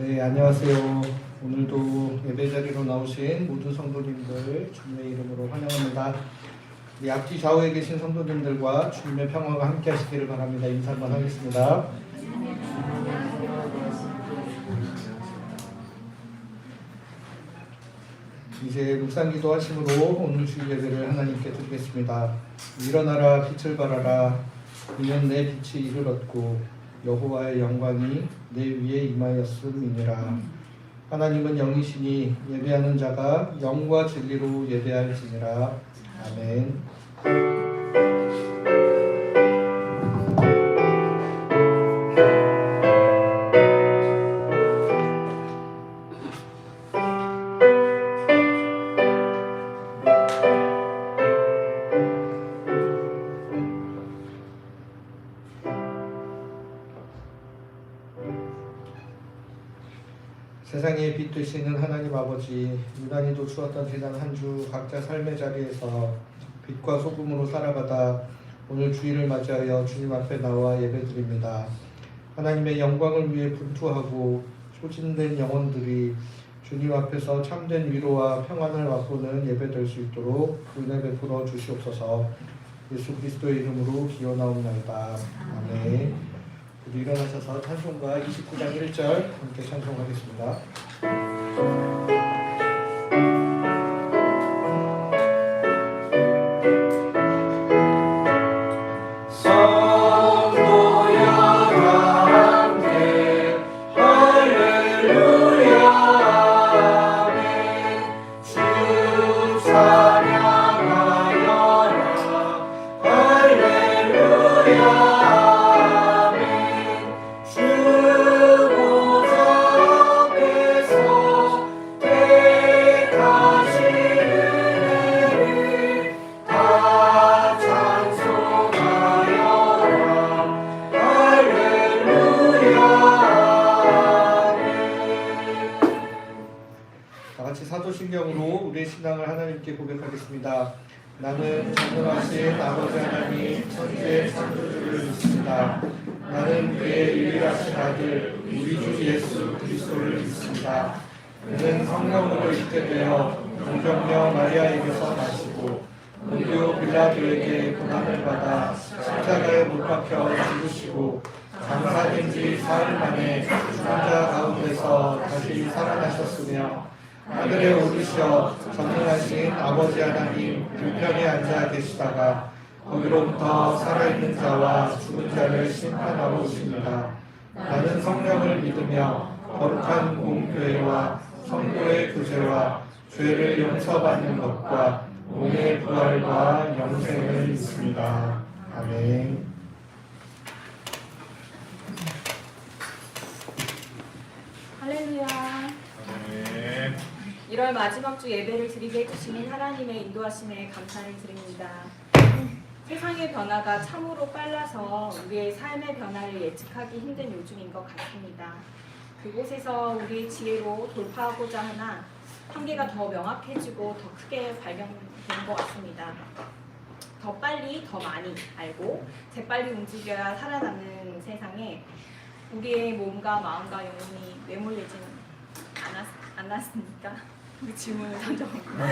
네, 안녕하세요. 오늘도 예배 자리로 나오신 모든 성도님들 주님의 이름으로 환영합니다. 우리 앞뒤 좌우에 계신 성도님들과 주님의 평화가 함께 하시기를 바랍니다. 인사 한번 하겠습니다. 이제 묵상기도 하심으로 오늘 주일 예배를 하나님께 드리겠습니다. 일어나라 빛을 발하라 이는 내 빛이 이를 얻고 여호와의 영광이 내 위에 임하였음이니라. 하나님은 영이시니 예배하는 자가 영과 진리로 예배할지니라. 아멘. 세상의 빛 되시는 하나님 아버지, 유난히도 추웠던 지난 한 주 각자 삶의 자리에서 빛과 소금으로 살아가다 오늘 주일을 맞이하여 주님 앞에 나와 예배드립니다. 하나님의 영광을 위해 분투하고 소진된 영혼들이 주님 앞에서 참된 위로와 평안을 맛보는 예배될 수 있도록 은혜 베풀어 주시옵소서. 예수 그리스도의 이름으로 기원하옵나이다. 아멘. 우리 일어나셔서 찬송가 29장 1절 함께 찬송하겠습니다. 사도신경으로 우리의 신앙을 하나님께 고백하겠습니다. 나는 전능하신 아버지 하나님 천지의 창조주를 믿습니다. 나는 그의 유일하신 아들 우리 주 예수 그리스도를 믿습니다. 그는 성령으로 잉태되어 동정녀 마리아에게서 나시고 본디오 빌라도에게 고난을 받아 십자가에 못 박혀 죽으시고 장사된 지 사흘 만에 죽은 자 가운데서 다시 살아나셨으며 하늘에 오르셔 전능하신 아버지 하나님 불편에 앉아 계시다가 거기로부터 살아있는 자와 죽은 자를 심판하러 오십니다. 나는 성령을 믿으며 거룩한 공교회와 성도의 구제와 죄를 용서받는 것과 몸의 부활과 영생을 믿습니다. 아멘. 할렐루야. 1월 마지막 주 예배를 드리게 해주시는 하나님의 인도하심에 감사를 드립니다. 세상의 변화가 참으로 빨라서 우리의 삶의 변화를 예측하기 힘든 요즘인 것 같습니다. 그곳에서 우리의 지혜로 돌파하고자 하나 한계가 더 명확해지고 더 크게 발견되는 것 같습니다. 더 빨리 더 많이 알고 재빨리 움직여야 살아남는 세상에 우리의 몸과 마음과 영혼이 외몰리진 않았습니까? 우리 질문을 던져봅니다.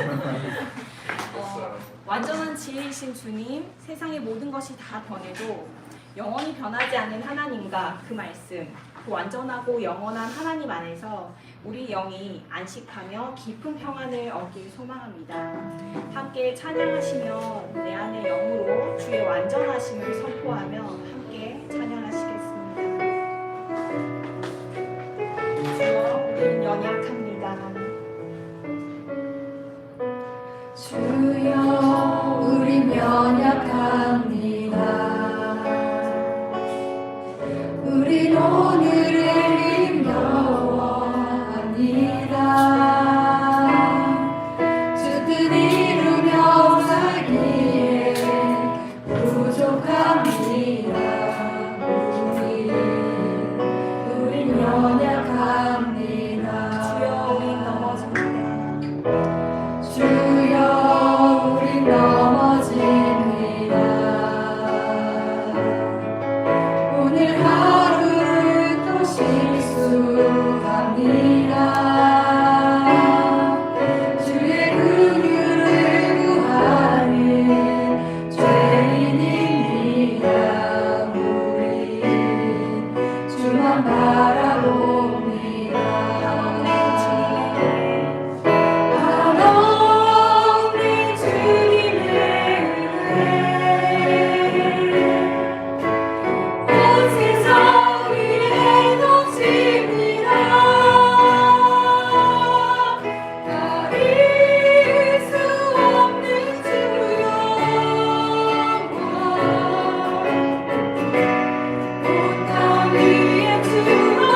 완전한 지혜이신 주님, 세상의 모든 것이 다 변해도 영원히 변하지 않는 하나님과 그 말씀, 그 완전하고 영원한 하나님 안에서 우리 영이 안식하며 깊은 평안을 얻길 소망합니다. 함께 찬양하시며 내 안의 영으로 주의 완전하심을 선포하며 함께 찬양하시겠습니다. 주여, 우리는 연약합니다. 주여 우리 연약합니다. 우린 오늘을 힘겨워합니다. 주 뜻 이루며 살기에 부족합니다. 우린 연약합니다. 주여, 우린 넘어집니다. 주여 우린 넘어집니다. 오늘 하루를 또 주만 바라봅니다. 한없는 주님의 은혜 온 세상 위에 넘칩니다. 가릴 수 없는 주 영광 온 땅 위에 주만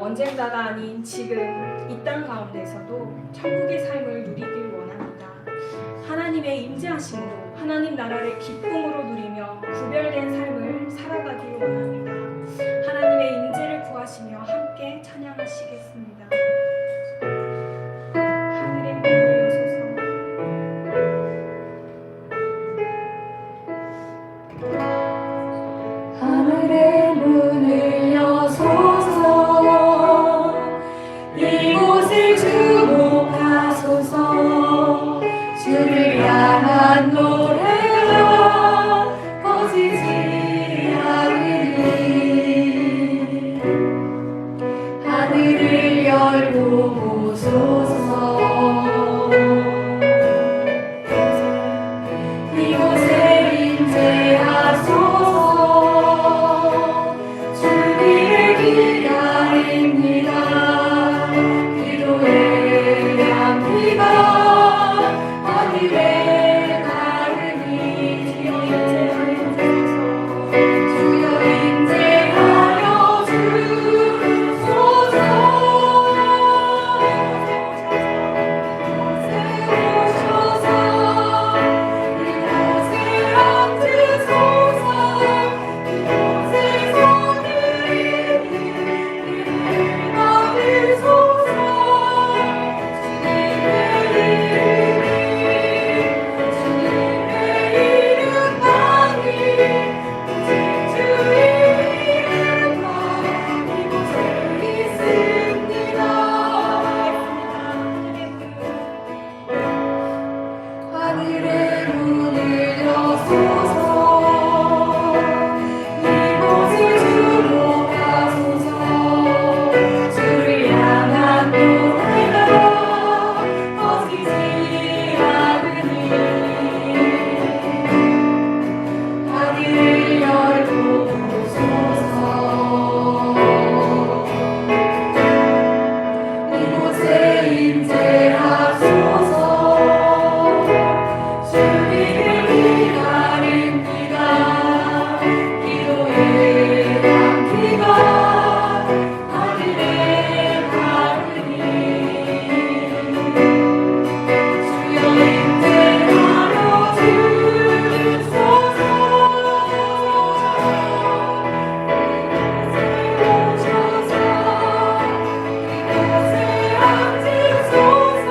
언젠가가 아닌 지금 이 땅 가운데서도 천국의 삶을 누리길 원합니다. 하나님의 임재하심으로 하나님 나라를 기쁨으로 누리며 구별된 삶을 살아가길 원합니다. 하나님의 임재를 구하시며 함께 찬양하시겠습니다. 하늘의 문을 여소서. 하늘의 문을 여소서 이곳을 주목하소서 주를 향한 노래가 꺼지지 않으니 하늘을 열고 보소서 이곳에 임재하소서 주님을 기다립니다. 기도의 향기가 하늘에 가르니 주여 임재하여 주소서 세우셔서 이곳에 앉으소서 이곳에서 이름을 받으소서 주님의 이름만이 오직 주의 이름만 이곳에 있습니다. 하늘의 문을 여소서 이곳을 주목하소서 주를 향한 노래가 꺼지지 않으니 하늘을 열고 보소서 이곳에 임재하소서 주님을 기다립니다. 기도의 향기가 하늘에 가르니 주여 임재하여 주소서 세우셔서 이곳에 앉으소서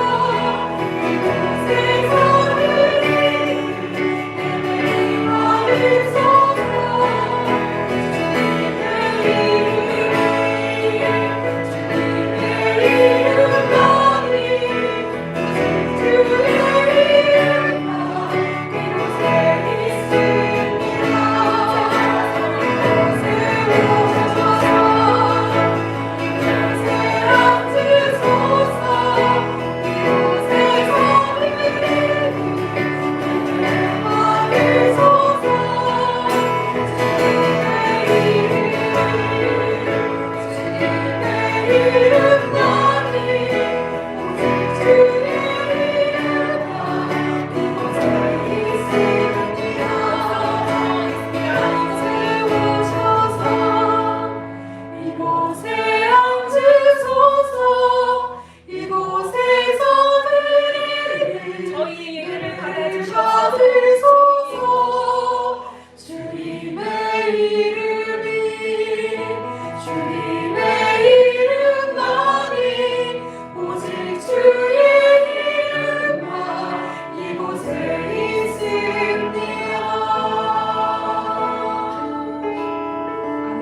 이곳에서 예배를 받으소서 주님의 이름만이 오직 주의 이름만 이곳에 있습니다. 세우셔서 이곳에 앉으소서 이곳에서 받으소서 주님의 이름만이 오직 주의 이름만 이곳에 있습니다. 세우셔서 이곳에 앉으소서 이곳에서 저희의 예배를 받아주셔서 받으소서 주님의 이름이 주님의 이름만이 오직 주의 이름만 이곳에 있습니다. 아멘.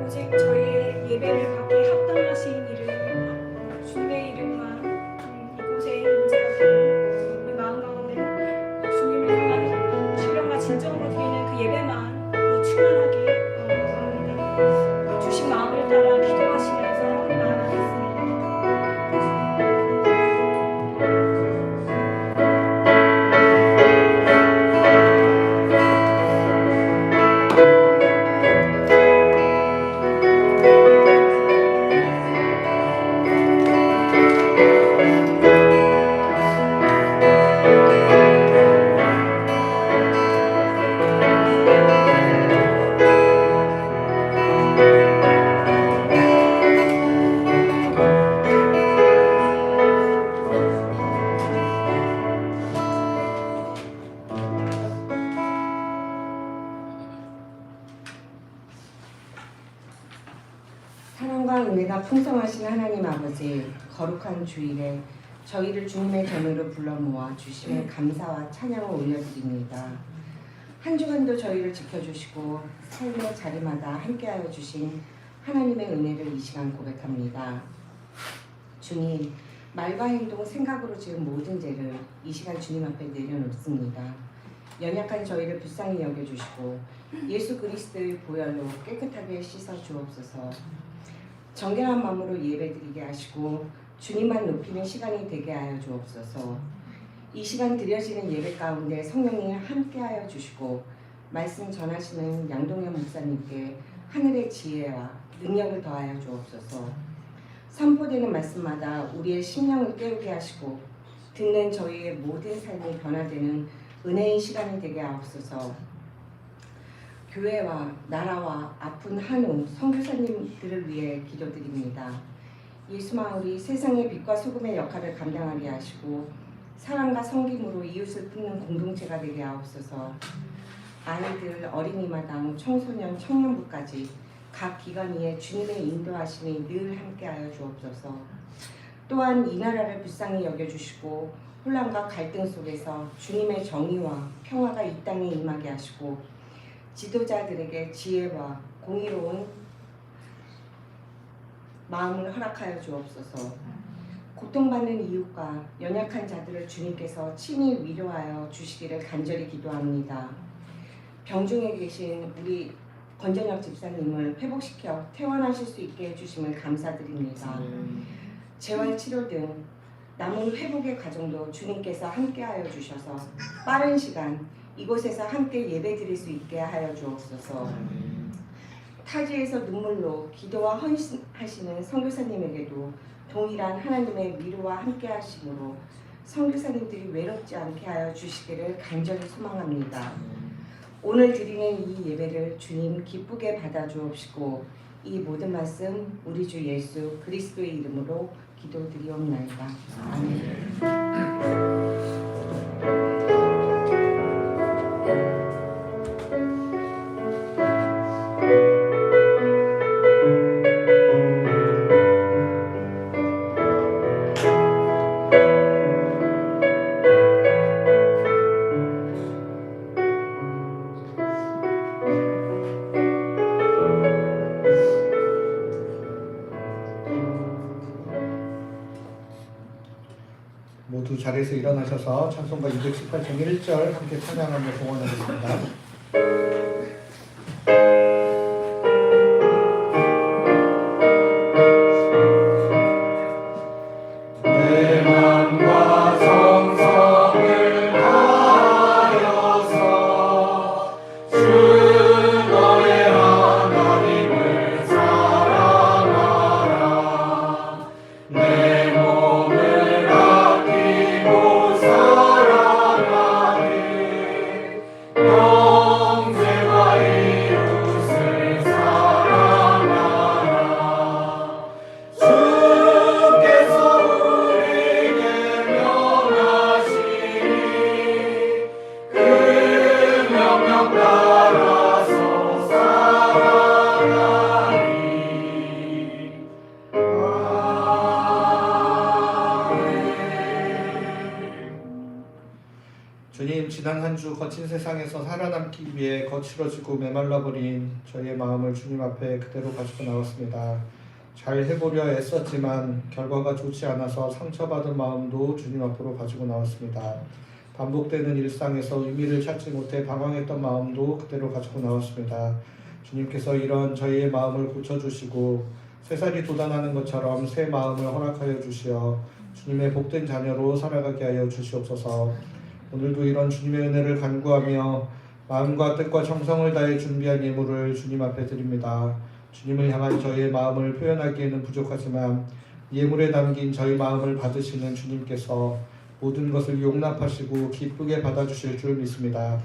오직 저희의 예배를 받게 합당하신 이름 주님의 이름만 이곳에 임재하고 우리 마음 가운데 주님을 향한 신령과 진정으로 드리는 그 예배만 충만하게 바랍니다. 주신 마음을 따라 기도하시면서 나아가겠습니다. 사랑과 은혜가 풍성하신 하나님 아버지, 거룩한 주일에 저희를 주님의 전으로 불러 모아 주심에 감사와 찬양을 올려드립니다. 한 주간도 저희를 지켜주시고 삶의 자리마다 함께하여 주신 하나님의 은혜를 이 시간 고백합니다. 주님, 말과 행동, 생각으로 지은 모든 죄를 이 시간 주님 앞에 내려놓습니다. 연약한 저희를 불쌍히 여겨주시고 예수 그리스도의 보혈로 깨끗하게 씻어 주옵소서. 정결한 마음으로 예배드리게 하시고 주님만 높이는 시간이 되게 하여 주옵소서. 이 시간 드려지는 예배 가운데 성령님 함께하여 주시고 말씀 전하시는 양동현 목사님께 하늘의 지혜와 능력을 더하여 주옵소서. 선포되는 말씀마다 우리의 심령을 깨우게 하시고 듣는 저희의 모든 삶이 변화되는 은혜의 시간이 되게 하옵소서. 교회와 나라와 아픈 한우 선교사님들을 위해 기도드립니다. 예수마을이 세상의 빛과 소금의 역할을 감당하게 하시고 사랑과 섬김으로 이웃을 품는 공동체가 되게 하옵소서. 아이들, 어린이마당, 청소년, 청년부까지 각 기관 위에 주님의 인도하심이 늘 함께하여 주옵소서. 또한 이 나라를 불쌍히 여겨주시고 혼란과 갈등 속에서 주님의 정의와 평화가 이 땅에 임하게 하시고 지도자들에게 지혜와 공의로운 마음을 허락하여 주옵소서. 고통받는 이웃과 연약한 자들을 주님께서 친히 위로하여 주시기를 간절히 기도합니다. 병중에 계신 우리 권전혁 집사님을 회복시켜 퇴원하실 수 있게 해주심을 감사드립니다. 재활치료 등 남은 회복의 과정도 주님께서 함께하여 주셔서 빠른 시간 이곳에서 함께 예배드릴 수 있게 하여 주옵소서. 타지에서 눈물로 기도와 헌신하시는 선교사님에게도 동일한 하나님의 위로와 함께하심으로 선교사님들이 외롭지 않게 하여 주시기를 간절히 소망합니다. 오늘 드리는 이 예배를 주님 기쁘게 받아 주옵시고 이 모든 말씀 우리 주 예수 그리스도의 이름으로 기도드리옵나이다. 아멘. 모두 자리에서 일어나셔서 찬송가 218장 1절 함께 찬양하며 봉헌하겠습니다. 주님, 지난 한 주 거친 세상에서 살아남기 위해 거칠어지고 메말라버린 저희의 마음을 주님 앞에 그대로 가지고 나왔습니다. 잘 해보려 애썼지만 결과가 좋지 않아서 상처받은 마음도 주님 앞으로 가지고 나왔습니다. 반복되는 일상에서 의미를 찾지 못해 방황했던 마음도 그대로 가지고 나왔습니다. 주님께서 이런 저희의 마음을 고쳐주시고 새살이 돋아나는 것처럼 새 마음을 허락하여 주시어 주님의 복된 자녀로 살아가게 하여 주시옵소서. 오늘도 이런 주님의 은혜를 간구하며 마음과 뜻과 정성을 다해 준비한 예물을 주님 앞에 드립니다. 주님을 향한 저희의 마음을 표현하기에는 부족하지만 예물에 담긴 저희 마음을 받으시는 주님께서 모든 것을 용납하시고 기쁘게 받아주실 줄 믿습니다.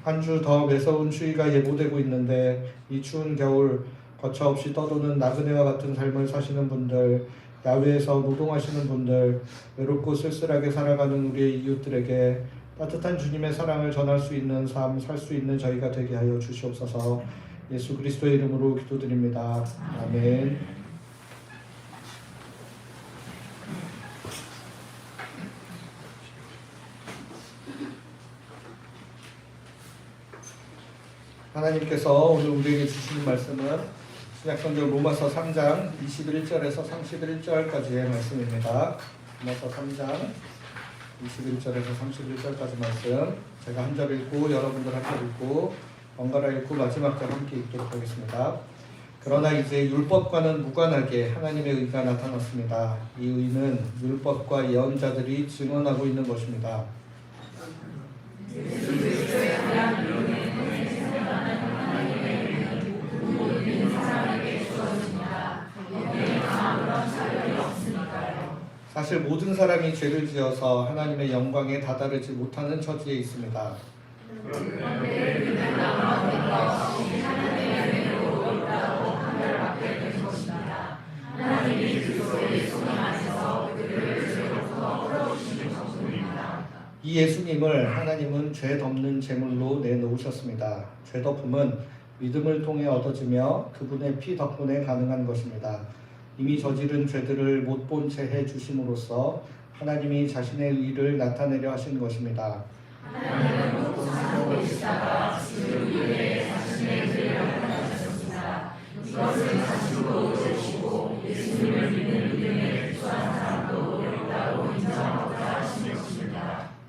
한 주 더 매서운 추위가 예보되고 있는데 이 추운 겨울 거처 없이 떠도는 나그네와 같은 삶을 사시는 분들, 야외에서 노동하시는 분들, 외롭고 쓸쓸하게 살아가는 우리의 이웃들에게 따뜻한 주님의 사랑을 전할 수 있는 삶, 살 수 있는 저희가 되게 하여 주시옵소서. 예수 그리스도의 이름으로 기도드립니다. 아멘. 하나님께서 오늘 우리에게 주시는 말씀은 신약성경 로마서 3장 21절에서 31절까지의 말씀입니다. 로마서 3장 21절에서 31절까지 말씀, 제가 한 절 읽고 여러분들 한 절 읽고 번갈아 읽고 마지막 절 함께 읽도록 하겠습니다. 그러나 이제 율법과는 무관하게 하나님의 의가 나타났습니다. 이 의는 율법과 예언자들이 증언하고 있는 것입니다. 사실 모든 사람이 죄를 지어서 하나님의 영광에 다다르지 못하는 처지에 있습니다. 이 예수님을 하나님은 죄 덮는 제물로 내놓으셨습니다. 죄 덮음은 믿음을 통해 얻어지며 그분의 피 덕분에 가능한 것입니다. 이미 저지른 죄들을 못 본 채 해 주심으로써 하나님이 자신의 의를 나타내려 하신 것입니다.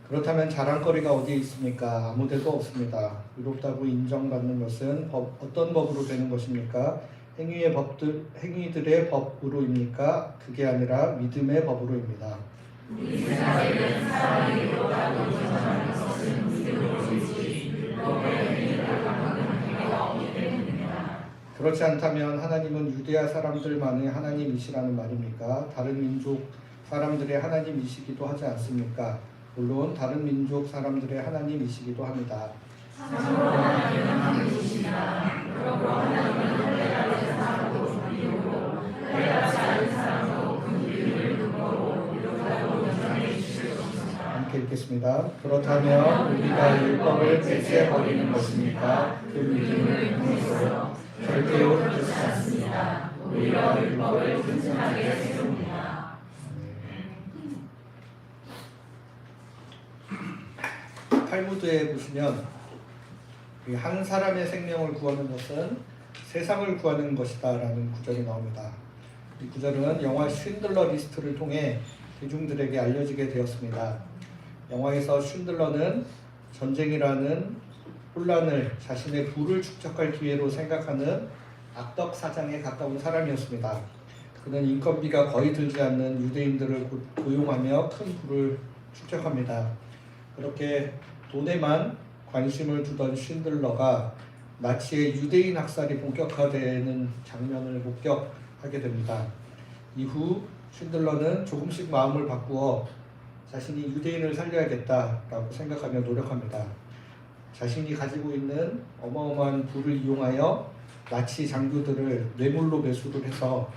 그렇다면 자랑거리가 어디에 있습니까? 아무데도 없습니다. 의롭다고 인정받는 것은 어떤 법으로 되는 것입니까? 행위들의 법으로입니까? 그게 아니라 믿음의 법으로입니다. 그렇지 않다면 하나님은 유대아 사람들만의 하나님이시라는 말입니까? 다른 민족 사람들의 하나님이시기도 하지 않습니까? 물론 다른 민족 사람들의 하나님이시기도 합니다. 함께 읽겠습니다. 그렇다면 우리가 율법을 폐지해버리는 것입니까? 그 믿음을 통해서 절대로 그렇지 않습니다. 오히려 율법을 튼튼하게 세웁니다. 탈무드에 보시면 한 사람의 생명을 구하는 것은 세상을 구하는 것이다 라는 구절이 나옵니다. 이 구절은 영화 쉰들러 리스트를 통해 대중들에게 알려지게 되었습니다. 영화에서 쉰들러는 전쟁이라는 혼란을 자신의 부를 축적할 기회로 생각하는 악덕 사장에 가까운 사람이었습니다. 그는 인건비가 거의 들지 않는 유대인들을 고용하며 큰 부를 축적합니다. 그렇게 돈에만 관심을 두던 쉰들러가 나치의 유대인 학살이 본격화되는 장면을 목격하게 됩니다. 이후 쉰들러는 조금씩 마음을 바꾸어 자신이 유대인을 살려야겠다라고 생각하며 노력합니다. 자신이 가지고 있는 어마어마한 부를 이용하여 나치 장교들을 뇌물로 매수를 해서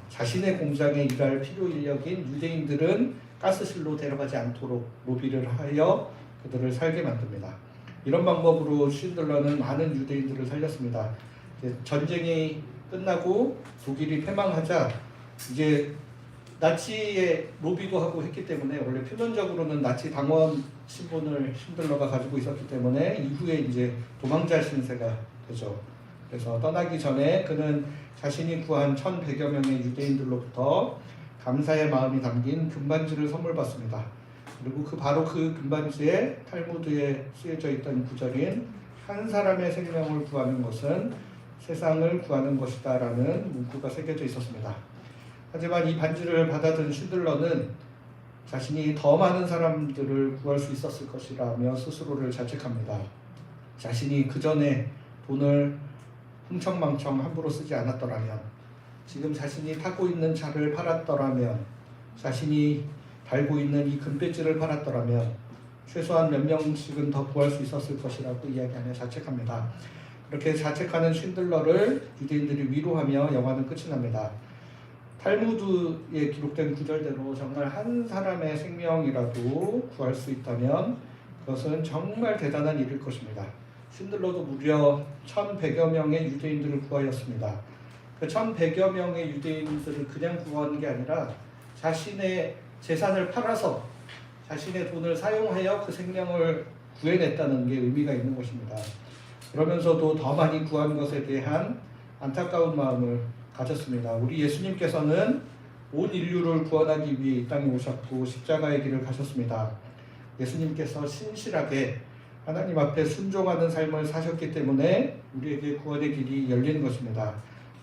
자신의 공장에 일할 필요 인력인 유대인들은 가스실로 데려가지 않도록 로비를 하여 그들을 살게 만듭니다. 이런 방법으로 쉰들러는 많은 유대인들을 살렸습니다. 전쟁이 끝나고 독일이 패망하자 이제 나치의 로비도 하고 했기 때문에 원래 표면적으로는 나치 당원 신분을 쉰들러가 가지고 있었기 때문에 이후에 이제 도망자 신세가 되죠. 그래서 떠나기 전에 그는 자신이 구한 1,100여 명의 유대인들로부터 감사의 마음이 담긴 금반지를 선물 받습니다. 그리고 바로 그 금반지에 탈무드에 쓰여져 있던 구절인 한 사람의 생명을 구하는 것은 세상을 구하는 것이다 라는 문구가 새겨져 있었습니다. 하지만 이 반지를 받아든 쉰들러는 자신이 더 많은 사람들을 구할 수 있었을 것이라며 스스로를 자책합니다. 자신이 그 전에 돈을 흥청망청 함부로 쓰지 않았더라면, 지금 자신이 타고 있는 차를 팔았더라면, 자신이 달고 있는 이 금배지를 팔았더라면 최소한 몇 명씩은 더 구할 수 있었을 것이라고 이야기하며 자책합니다. 이렇게 자책하는 쉰들러를 유대인들이 위로하며 영화는 끝이 납니다. 탈무드에 기록된 구절대로 정말 한 사람의 생명이라도 구할 수 있다면 그것은 정말 대단한 일일 것입니다. 쉰들러도 무려 1,100여 명의 유대인들을 구하였습니다. 그 1,100여 명의 유대인들을 그냥 구하는 게 아니라 자신의 재산을 팔아서 자신의 돈을 사용하여 그 생명을 구해냈다는 게 의미가 있는 것입니다. 그러면서도 더 많이 구한 것에 대한 안타까운 마음을 가졌습니다. 우리 예수님께서는 온 인류를 구원하기 위해 이 땅에 오셨고 십자가의 길을 가셨습니다. 예수님께서 신실하게 하나님 앞에 순종하는 삶을 사셨기 때문에 우리에게 구원의 길이 열리는 것입니다.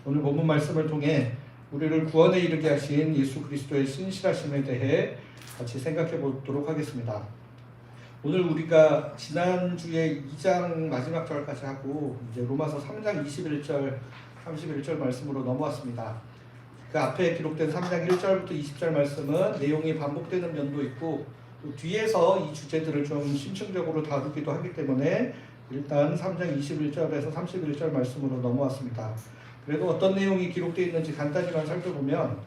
오늘 본문 말씀을 통해 우리를 구원에 이르게 하신 예수 그리스도의 신실하심에 대해 같이 생각해 보도록 하겠습니다. 오늘 우리가 지난주에 2장 마지막 절까지 하고 이제 로마서 3장 21절 31절 말씀으로 넘어왔습니다. 그 앞에 기록된 3장 1절부터 20절 말씀은 내용이 반복되는 면도 있고 또 뒤에서 이 주제들을 좀 심층적으로 다루기도 하기 때문에 일단 3장 21절에서 31절 말씀으로 넘어왔습니다. 그래도 어떤 내용이 기록되어 있는지 간단히만 살펴보면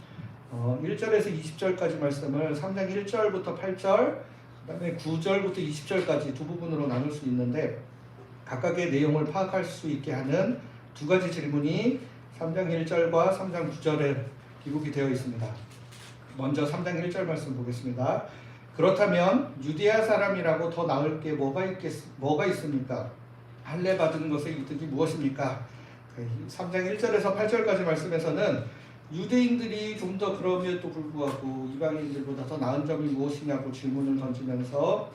1절에서 20절까지 말씀을 3장 1절부터 8절 그 다음에 9절부터 20절까지 두 부분으로 나눌 수 있는데 각각의 내용을 파악할 수 있게 하는 두 가지 질문이 3장 1절과 3장 9절에 기록이 되어 있습니다. 먼저 3장 1절 말씀 보겠습니다. 그렇다면 유대야 사람이라고 더 나을 게 뭐가 있습니까? 할례 받은 것의 이득이 무엇입니까? 3장 1절에서 8절까지 말씀에서는 유대인들이 좀 더 그럼에도 불구하고 이방인들보다 더 나은 점이 무엇이냐고 질문을 던지면서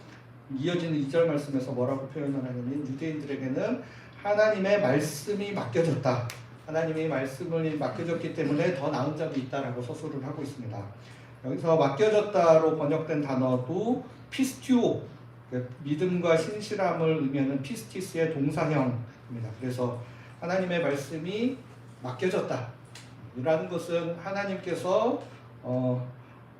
이어지는 2절 말씀에서 뭐라고 표현을 하냐면 유대인들에게는 하나님의 말씀이 맡겨졌다. 하나님의 말씀을 맡겨졌기 때문에 더 나은 점이 있다라고 서술을 하고 있습니다. 여기서 맡겨졌다로 번역된 단어도 피스티오, 믿음과 신실함을 의미하는 피스티스의 동사형입니다. 그래서 하나님의 말씀이 맡겨졌다. 이라는 것은 하나님께서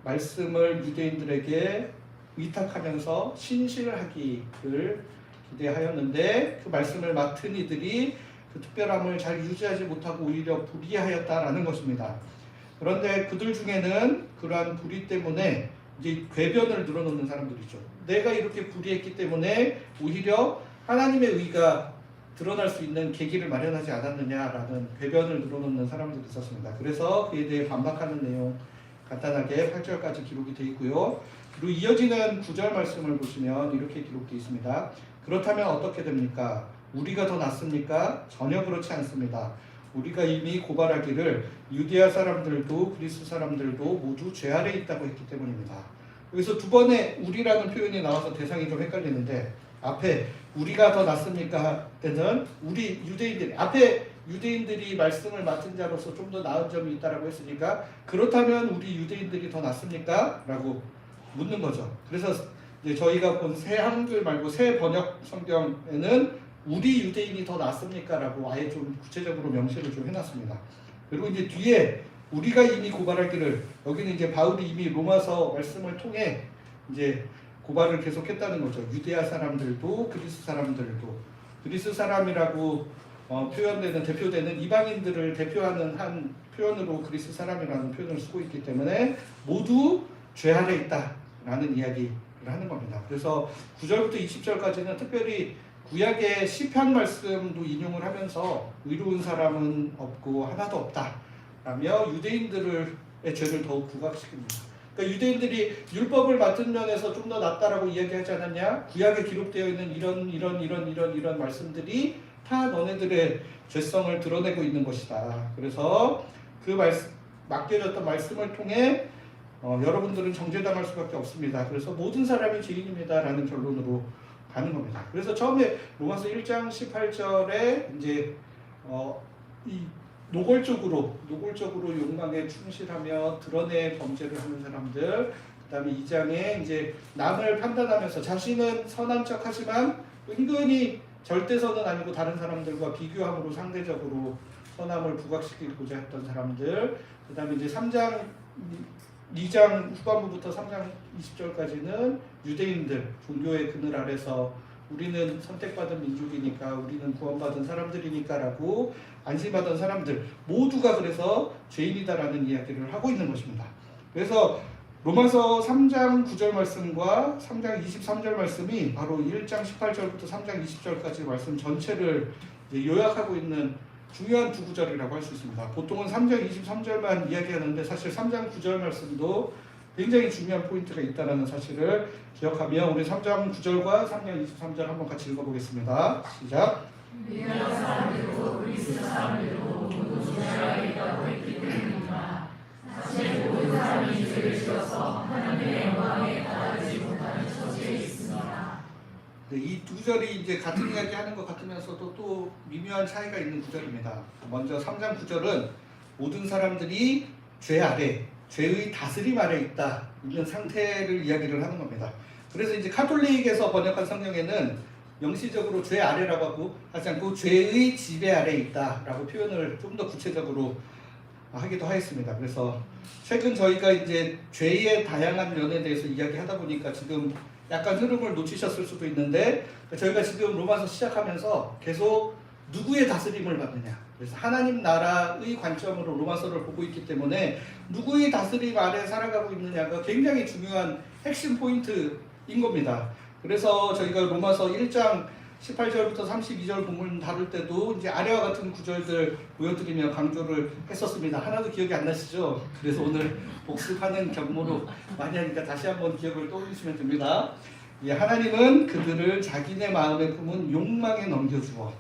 말씀을 유대인들에게 위탁하면서 신실하기를 기대하였는데 그 말씀을 맡은 이들이 그 특별함을 잘 유지하지 못하고 오히려 불의하였다라는 것입니다. 그런데 그들 중에는 그러한 불의 때문에 이제 궤변을 늘어놓는 사람들이죠. 내가 이렇게 불의했기 때문에 오히려 하나님의 의가 드러날 수 있는 계기를 마련하지 않았느냐라는 궤변을 늘어놓는 사람들이 있었습니다. 그래서 그에 대해 반박하는 내용 간단하게 8절까지 기록이 되어 있고요. 그리고 이어지는 9절 말씀을 보시면 이렇게 기록되어 있습니다. 그렇다면 어떻게 됩니까? 우리가 더 낫습니까? 전혀 그렇지 않습니다. 우리가 이미 고발하기를 유대야 사람들도 그리스 사람들도 모두 죄 아래 있다고 했기 때문입니다. 여기서 두 번의 우리라는 표현이 나와서 대상이 좀 헷갈리는데 앞에 우리가 더 낫습니까? 때는 우리 유대인들이 앞에 유대인들이 말씀을 맡은 자로서 좀 더 나은 점이 있다라고 했으니까 그렇다면 우리 유대인들이 더 낫습니까? 라고 묻는 거죠. 그래서 이제 저희가 본 새 한글 말고 새 번역 성경에는 우리 유대인이 더 낫습니까? 라고 아예 좀 구체적으로 명시를 좀 해놨습니다. 그리고 이제 뒤에 우리가 이미 고발하기를 여기는 이제 바울이 이미 로마서 말씀을 통해 이제 고발을 계속했다는 거죠. 유대야 사람들도 그리스 사람들도 그리스 사람이라고 표현되는 대표되는 이방인들을 대표하는 한 표현으로 그리스 사람이라는 표현을 쓰고 있기 때문에 모두 죄 아래 있다라는 이야기를 하는 겁니다. 그래서 9절부터 20절까지는 특별히 구약의 시편 말씀도 인용을 하면서 의로운 사람은 없고 하나도 없다라며 유대인들의 죄를 더욱 부각시킵니다. 그러니까 유대인들이 율법을 맡은 면에서 좀 더 낫다라고 이야기하지 않았냐? 구약에 기록되어 있는 이런 말씀들이 다 너네들의 죄성을 드러내고 있는 것이다. 그래서 그 맡겨졌던 말씀을 통해 여러분들은 정죄당할 수밖에 없습니다. 그래서 모든 사람이 죄인입니다라는 결론으로 가는 겁니다. 그래서 처음에 로마서 1장 18절에 이제 이 노골적으로 욕망에 충실하며 드러내 범죄를 하는 사람들, 그다음에 2장에 이제 남을 판단하면서 자신은 선한 척하지만 은근히 절대선은 아니고 다른 사람들과 비교함으로 상대적으로 선함을 부각시키고자 했던 사람들, 그다음에 이제 2장 후반부부터 3장 20절까지는 유대인들, 종교의 그늘 아래서 우리는 선택받은 민족이니까 우리는 구원받은 사람들이니까 라고 안심하던 사람들 모두가 그래서 죄인이다라는 이야기를 하고 있는 것입니다. 그래서 로마서 3장 9절 말씀과 3장 23절 말씀이 바로 1장 18절부터 3장 20절까지 말씀 전체를 요약하고 있는 중요한 두 구절이라고 할 수 있습니다. 보통은 3장 23절만 이야기하는데 사실 3장 9절 말씀도 굉장히 중요한 포인트가 있다는 사실을 기억하며 우리 3장 9절과 3장 23절 한번 같이 읽어보겠습니다. 시작. 네, 이 두 구절이 이제 같은 이야기 하는 것 같으면서도 또 미묘한 차이가 있는 구절입니다. 먼저 3장 9절은 모든 사람들이 죄 아래, 죄의 다스림 아래 있는 상태를 이야기를 하는 겁니다. 그래서 이제 카톨릭에서 번역한 성경에는 명시적으로 죄 아래라고 하고 하지 않고 죄의 지배 아래 있다라고 표현을 좀 더 구체적으로 하기도 하였습니다. 그래서 최근 저희가 이제 죄의 다양한 면에 대해서 이야기하다 보니까 지금 약간 흐름을 놓치셨을 수도 있는데 저희가 지금 로마서 시작하면서 계속 누구의 다스림을 받느냐, 그래서 하나님 나라의 관점으로 로마서를 보고 있기 때문에 누구의 다스림 아래 살아가고 있느냐가 굉장히 중요한 핵심 포인트인 겁니다. 그래서 저희가 로마서 1장 18절부터 32절 본문 다룰 때도 이제 아래와 같은 구절들 보여드리며 강조를 했었습니다. 하나도 기억이 안 나시죠? 그래서 오늘 복습하는 경모로 많이 하니까 다시 한번 기억을 떠올리시면 됩니다. 예, 하나님은 그들을 자기네 마음에 품은 욕망에 넘겨주어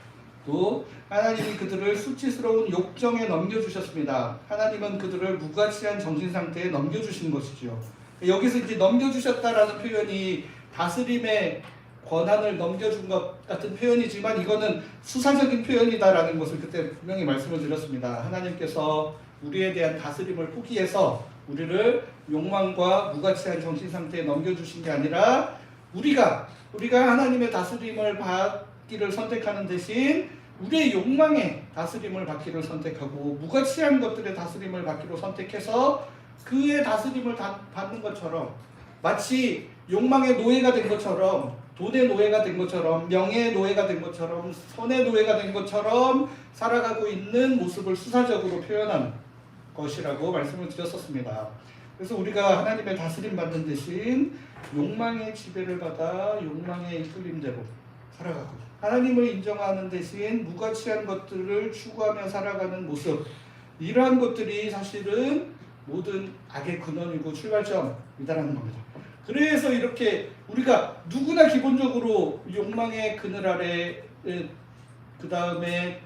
또 하나님이 그들을 수치스러운 욕정에 넘겨주셨습니다. 하나님은 그들을 무가치한 정신상태에 넘겨주신 것이죠. 여기서 이제 넘겨주셨다라는 표현이 다스림의 권한을 넘겨준 것 같은 표현이지만 이거는 수사적인 표현이다라는 것을 그때 분명히 말씀을 드렸습니다. 하나님께서 우리에 대한 다스림을 포기해서 우리를 욕망과 무가치한 정신상태에 넘겨주신 게 아니라 우리가 하나님의 다스림을 받기를 선택하는 대신 우리의 욕망의 다스림을 받기를 선택하고 무가치한 것들의 다스림을 받기로 선택해서 그의 다스림을 받는 것처럼 마치 욕망의 노예가 된 것처럼 돈의 노예가 된 것처럼 명예의 노예가 된 것처럼 선의 노예가 된 것처럼 살아가고 있는 모습을 수사적으로 표현한 것이라고 말씀을 드렸었습니다. 그래서 우리가 하나님의 다스림 받는 대신 욕망의 지배를 받아 욕망의 이끌림대로 살아가고 하나님을 인정하는 대신 무가치한 것들을 추구하며 살아가는 모습, 이러한 것들이 사실은 모든 악의 근원이고 출발점이다라는 겁니다. 그래서 이렇게 우리가 누구나 기본적으로 욕망의 그늘 아래 그 다음에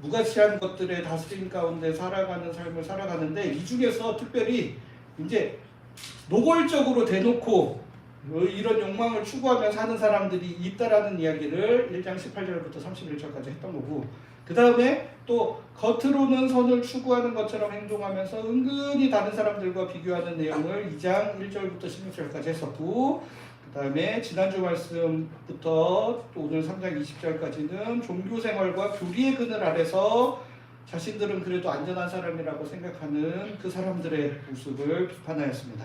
무가치한 것들의 다스림 가운데 살아가는 삶을 살아가는데 이 중에서 특별히 이제 노골적으로 대놓고 이런 욕망을 추구하며 사는 사람들이 있다라는 이야기를 1장 18절부터 31절까지 했던 거고 그 다음에 또 겉으로는 선을 추구하는 것처럼 행동하면서 은근히 다른 사람들과 비교하는 내용을 2장 1절부터 16절까지 했었고 그 다음에 지난주 말씀부터 또 오늘 3장 20절까지는 종교생활과 교리의 그늘 아래서 자신들은 그래도 안전한 사람이라고 생각하는 그 사람들의 모습을 비판하였습니다.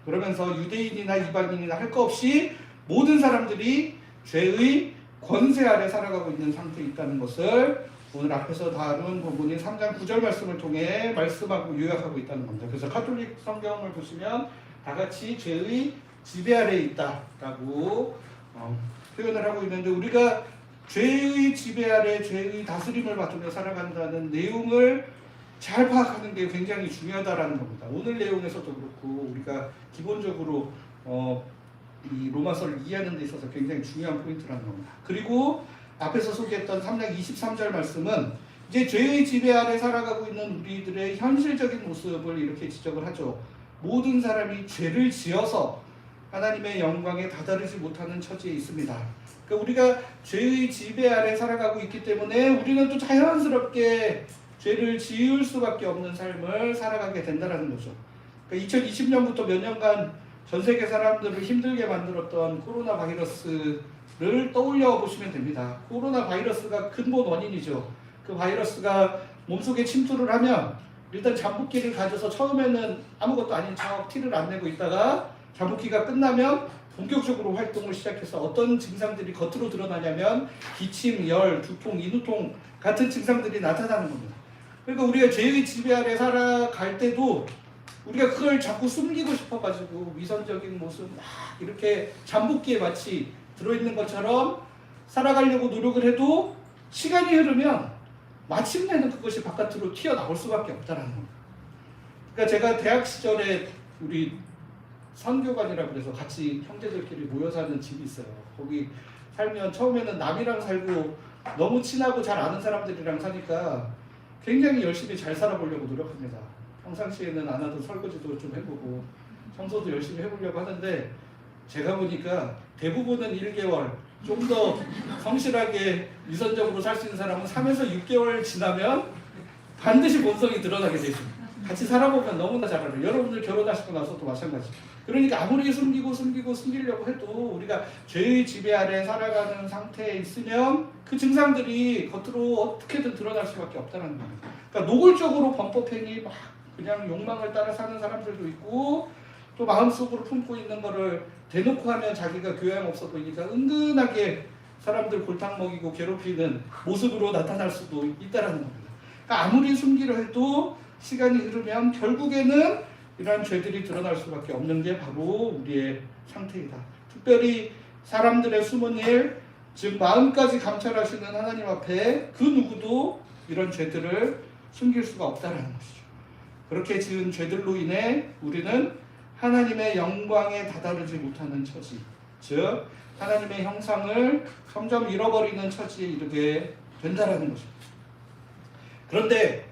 그러면서 유대인이나 이방인이나 할 것 없이 모든 사람들이 죄의 권세 아래 살아가고 있는 상태에 있다는 것을 오늘 앞에서 다룬 부분인 3장 9절 말씀을 통해 말씀하고 요약하고 있다는 겁니다. 그래서 카톨릭 성경을 보시면 다 같이 죄의 지배 아래에 있다라고 표현을 하고 있는데 우리가 죄의 지배 아래 죄의 다스림을 받으며 살아간다는 내용을 잘 파악하는 게 굉장히 중요하다라는 겁니다. 오늘 내용에서도 그렇고 우리가 기본적으로 이 로마서를 이해하는 데 있어서 굉장히 중요한 포인트라는 겁니다. 그리고 앞에서 소개했던 3장 23절 말씀은 이제 죄의 지배 아래 살아가고 있는 우리들의 현실적인 모습을 이렇게 지적을 하죠. 모든 사람이 죄를 지어서 하나님의 영광에 다다르지 못하는 처지에 있습니다. 그러니까 우리가 죄의 지배 아래 살아가고 있기 때문에 우리는 또 자연스럽게 죄를 지을 수밖에 없는 삶을 살아가게 된다는 거죠. 그러니까 2020년부터 몇 년간 전 세계 사람들을 힘들게 만들었던 코로나 바이러스를 떠올려 보시면 됩니다. 코로나 바이러스가 근본 원인이죠. 그 바이러스가 몸속에 침투를 하면 일단 잠복기를 가져서 처음에는 아무것도 아닌 척 티를 안 내고 있다가 잠복기가 끝나면 본격적으로 활동을 시작해서 어떤 증상들이 겉으로 드러나냐면 기침, 열, 두통, 인후통 같은 증상들이 나타나는 겁니다. 그러니까 우리가 죄의 지배 아래 살아갈 때도 우리가 그걸 자꾸 숨기고 싶어가지고 위선적인 모습 막 이렇게 잠복기에 마치 들어있는 것처럼 살아가려고 노력을 해도 시간이 흐르면 마침내는 그것이 바깥으로 튀어나올 수밖에 없다는 겁니다. 그러니까 제가 대학 시절에 우리 선교관이라 그래서 같이 형제들끼리 모여 사는 집이 있어요. 거기 살면 처음에는 남이랑 살고 너무 친하고 잘 아는 사람들이랑 사니까 굉장히 열심히 잘 살아보려고 노력합니다. 평상시에는 안 하던 설거지도 좀 해보고 청소도 열심히 해보려고 하는데 제가 보니까 대부분은 1개월, 좀 더 성실하게 유선적으로 살 수 있는 사람은 3에서 6개월 지나면 반드시 본성이 드러나게 돼 있습니다. 같이 살아보면 너무나 잘 알아요. 여러분들 결혼하시고 나서도 마찬가지. 그러니까 아무리 숨기려고 해도 우리가 죄의 지배 아래 살아가는 상태에 있으면 그 증상들이 겉으로 어떻게든 드러날 수밖에 없다는 겁니다. 그러니까 노골적으로 범법행위 막 그냥 욕망을 따라 사는 사람들도 있고 또 마음속으로 품고 있는 거를 대놓고 하면 자기가 교양 없어 보이니까 은근하게 사람들 골탕 먹이고 괴롭히는 모습으로 나타날 수도 있다는 겁니다. 그러니까 아무리 숨기려 해도 시간이 흐르면 결국에는 이러한 죄들이 드러날 수밖에 없는 게 바로 우리의 상태이다. 특별히 사람들의 숨은 일, 즉 마음까지 감찰하시는 하나님 앞에 그 누구도 이런 죄들을 숨길 수가 없다는 것이죠. 그렇게 지은 죄들로 인해 우리는 하나님의 영광에 다다르지 못하는 처지, 즉 하나님의 형상을 점점 잃어버리는 처지에 이르게 된다는 것입니다. 그런데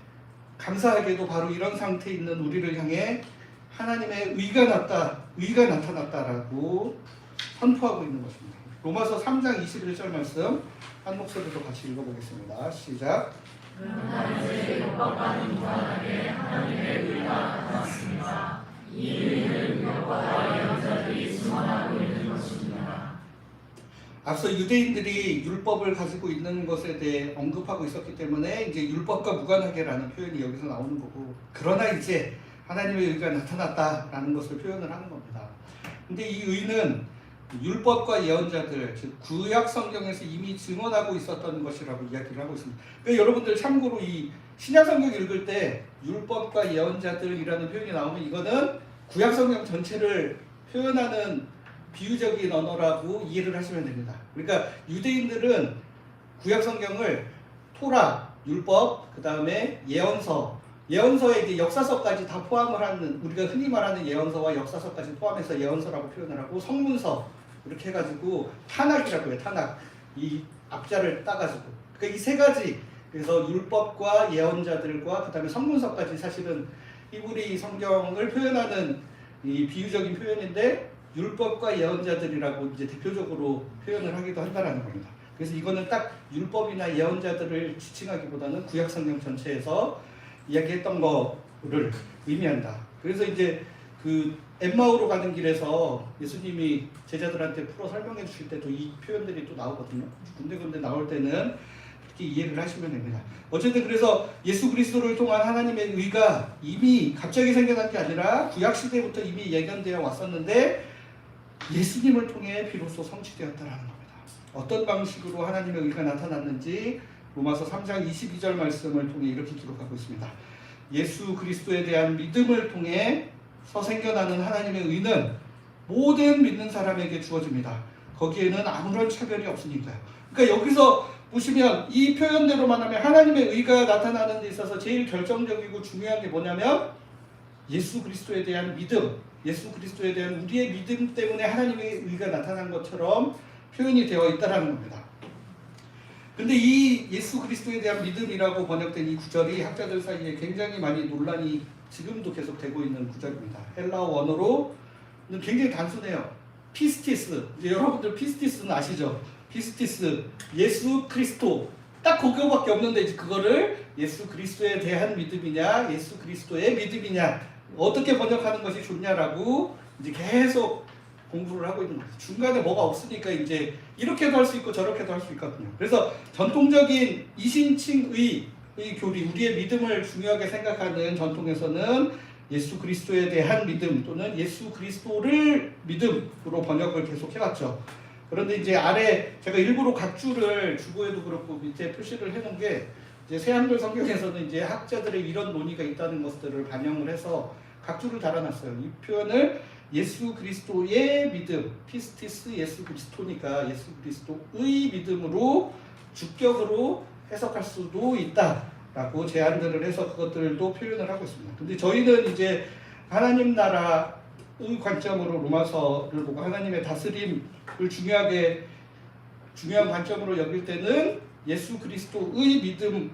감사하게도 바로 이런 상태에 있는 우리를 향해 하나님의 의가 나타났다라고 선포하고 있는 것입니다. 로마서 3장 21절 말씀 한 목소리로 같이 읽어보겠습니다. 시작. 이제 율법과는 무관하게 하나님의 의가 나타났습니다. 이 의는 율법과 예언자들이 증언하고 있는 것입니다. 앞서 유대인들이 율법을 가지고 있는 것에 대해 언급하고 있었기 때문에 이제 율법과 무관하게라는 표현이 여기서 나오는 거고, 그러나 이제 하나님의 의가 나타났다라는 것을 표현을 하는 겁니다. 근데 이 의는 율법과 예언자들, 즉 구약 성경에서 이미 증언하고 있었던 것이라고 이야기를 하고 있습니다. 그러니까 여러분들 참고로 이 신약 성경 읽을 때 율법과 예언자들이라는 표현이 나오면 이거는 구약 성경 전체를 표현하는 비유적인 언어라고 이해를 하시면 됩니다. 그러니까 유대인들은 구약 성경을 토라, 율법, 그 다음에 예언서에 이제 역사서까지 다 포함을 하는, 우리가 흔히 말하는 예언서와 역사서까지 포함해서 예언서라고 표현을 하고, 성문서 이렇게 해가지고 타낙이라고 해요. 타낙, 이 앞자를 따가지고. 그러니까 이 세 가지, 그래서 율법과 예언자들과 그 다음에 성문서까지 사실은 히브리 성경을 표현하는 이 비유적인 표현인데, 율법과 예언자들이라고 이제 대표적으로 표현을 하기도 한다는 겁니다. 그래서 이거는 딱 율법이나 예언자들을 지칭하기보다는 구약 성경 전체에서 이야기했던 거를 의미한다. 그래서 이제 그 엠마오로 가는 길에서 예수님이 제자들한테 풀어 설명해 주실 때도 이 표현들이 또 나오거든요. 군데군데 나올 때는 그렇게 이해를 하시면 됩니다. 어쨌든 그래서 예수 그리스도를 통한 하나님의 의가 이미 갑자기 생겨난 게 아니라 구약 시대부터 이미 예견되어 왔었는데 예수님을 통해 비로소 성취되었다라는 겁니다. 어떤 방식으로 하나님의 의가 나타났는지 로마서 3장 22절 말씀을 통해 이렇게 기록하고 있습니다. 예수 그리스도에 대한 믿음을 통해 생겨나는 하나님의 의는 모든 믿는 사람에게 주어집니다. 거기에는 아무런 차별이 없으니까요. 그러니까 여기서 보시면 이 표현대로만 하면 하나님의 의가 나타나는 데 있어서 제일 결정적이고 중요한 게 뭐냐면 예수 그리스도에 대한 믿음, 예수 그리스도에 대한 우리의 믿음 때문에 하나님의 의가 나타난 것처럼 표현이 되어 있다는 겁니다. 근데 이 예수 그리스도에 대한 믿음이라고 번역된 이 구절이 학자들 사이에 굉장히 많이 논란이 지금도 계속 되고 있는 구절입니다. 헬라어 원어로는 굉장히 단순해요. 피스티스. 이제 여러분들 피스티스는 아시죠? 피스티스, 예수 그리스도. 딱 그거밖에 없는데 이제 그거를 예수 그리스도에 대한 믿음이냐, 예수 그리스도의 믿음이냐, 어떻게 번역하는 것이 좋냐라고 이제 계속 공부를 하고 있는 거죠. 중간에 뭐가 없으니까 이제 이렇게도 할 수 있고 저렇게도 할 수 있거든요. 그래서 전통적인 이신칭의 교리, 우리의 믿음을 중요하게 생각하는 전통에서는 예수 그리스도에 대한 믿음 또는 예수 그리스도를 믿음으로 번역을 계속 해왔죠. 그런데 이제 아래 제가 일부러 각주를 주보에도 그렇고 밑에 표시를 해놓은 게 이제 새한글 성경에서는 이제 학자들의 이런 논의가 있다는 것들을 반영을 해서 각주를 달아놨어요. 이 표현을 예수 그리스도의 믿음, 피스티스 예수 그리스도니까 예수 그리스도의 믿음으로 주격으로 해석할 수도 있다라고 제안들을 해서 그것들도 표현을 하고 있습니다. 근데 저희는 이제 하나님 나라의 관점으로 로마서를 보고 하나님의 다스림을 중요한 관점으로 여길 때는 예수 그리스도의 믿음의